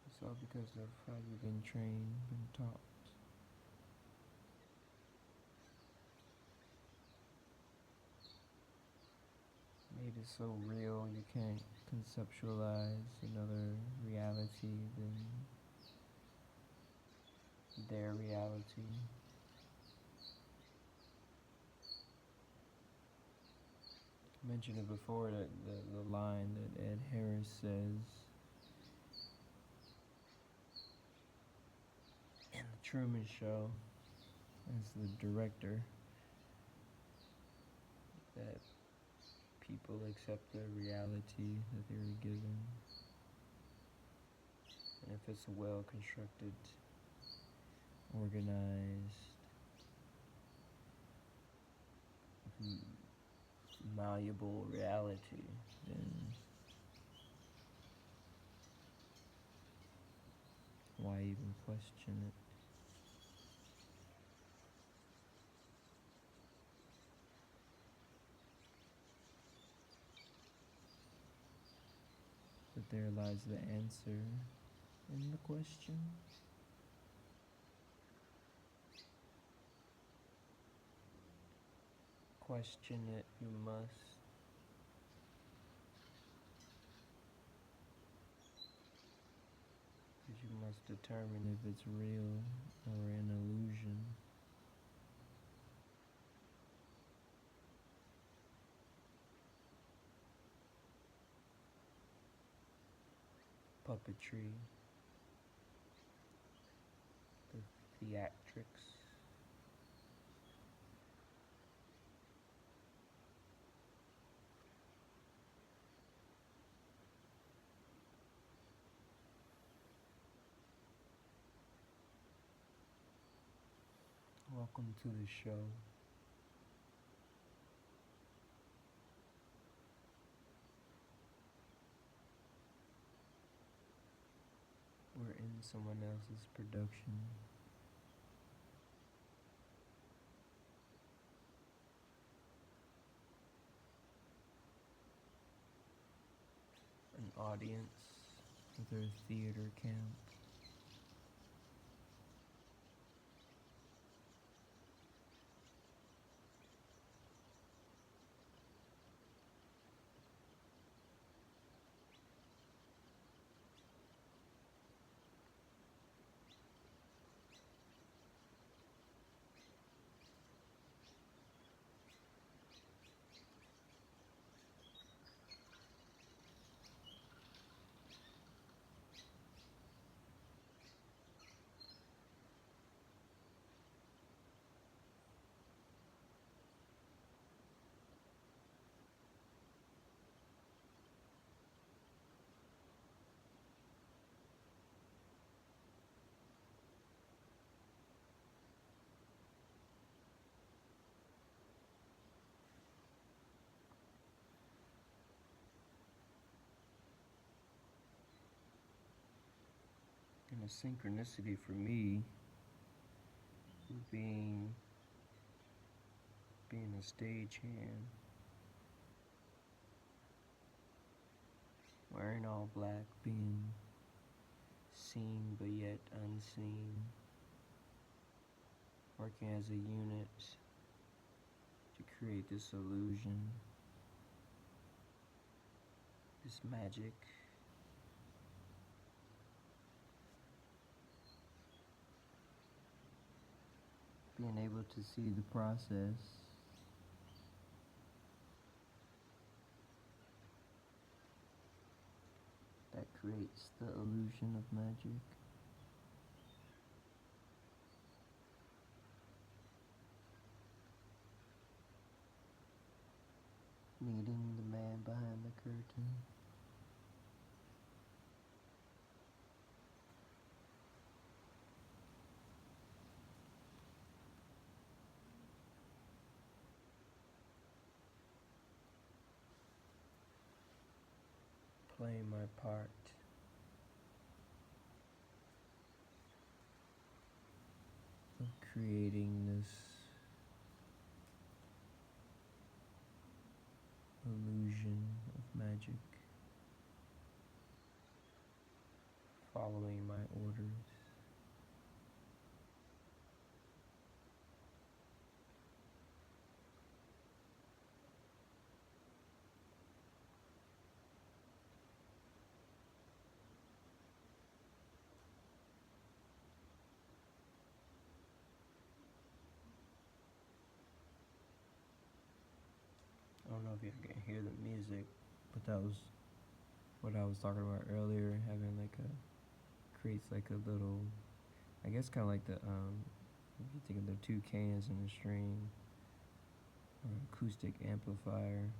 it's all because of how you've been trained, been taught. Made it so real you can't conceptualize another reality than their reality. I mentioned it before that the line that Ed Harris says in the Truman Show as the director, that people accept the reality that they were given, and if it's a well constructed, organized, malleable reality, then why even question it? But there lies the answer in the question. Question it, you must. Because you must determine if it's real or an illusion. Puppetry, the theatrics. Welcome to the show. We're in someone else's production. An audience with their theater camp. synchronicity for me being a stagehand, wearing all black, being seen but yet unseen, working as a unit to create this illusion, this magic. Being able to see the process that creates the illusion of magic. Meeting the man behind the curtain. Playing my part. Of creating this illusion of magic. Following my orders. I don't know if you can hear the music, but that was what I was talking about earlier, having like creates like a little, I guess kind of like if you think of the two cans in a string, or acoustic amplifier,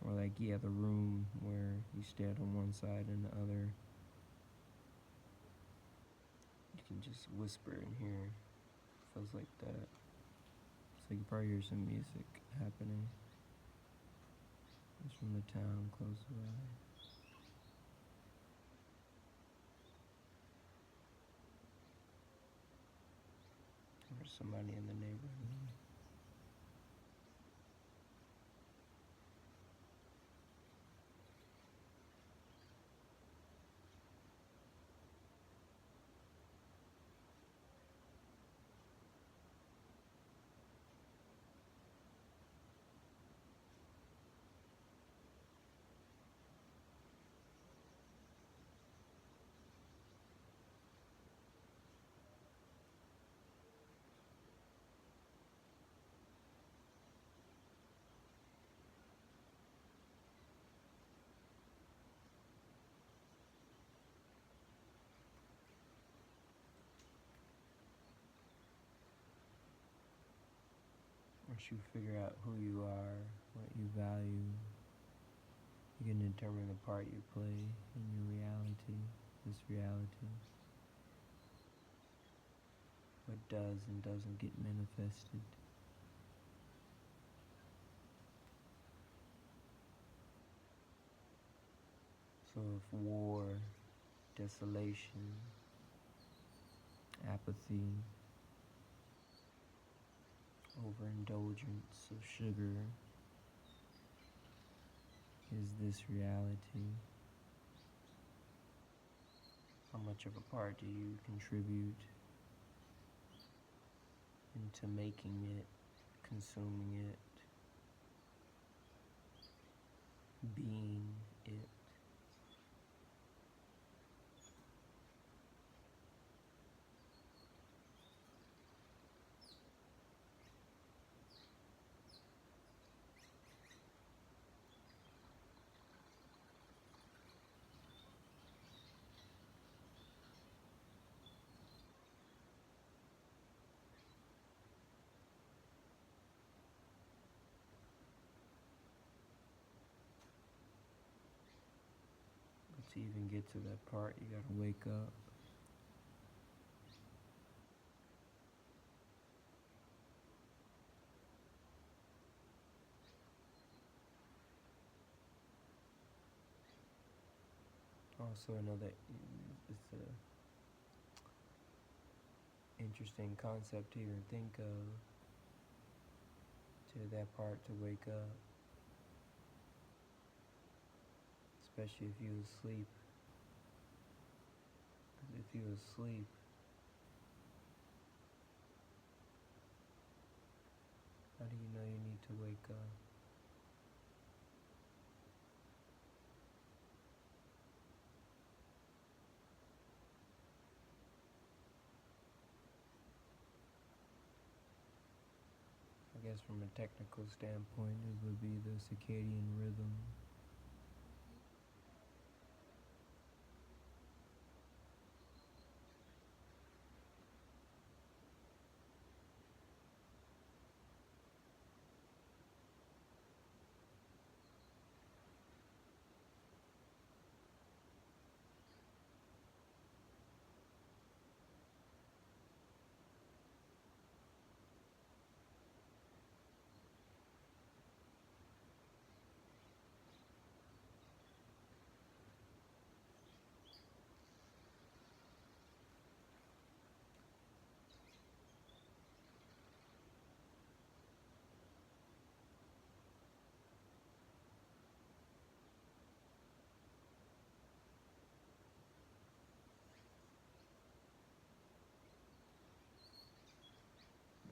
or like, yeah, the room where you stand on one side and the other. You can just whisper in here. Feels like that. So you can probably hear some music happening. It's from the town close by. Or somebody in the neighborhood. Once you figure out who you are, what you value, you can determine the part you play in your reality, this reality. What does and doesn't get manifested. So if war, desolation, apathy, overindulgence of sugar is this reality, how much of a part do you contribute into making it, consuming it, being it? But to even get to that part, you gotta wake up. Also, I know that it's interesting concept to even think of, to that part to wake up, especially if you asleep. Because if you asleep, how do you know you need to wake up? I guess from a technical standpoint, it would be the circadian rhythm.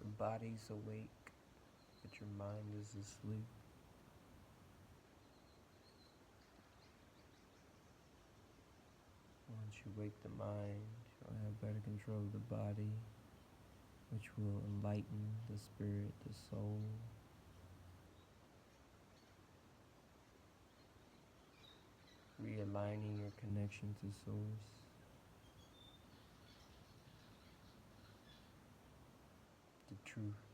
Your body's awake, but your mind is asleep. Once you wake the mind, you'll have better control of the body, which will enlighten the spirit, the soul. Realigning your connection to source, the truth.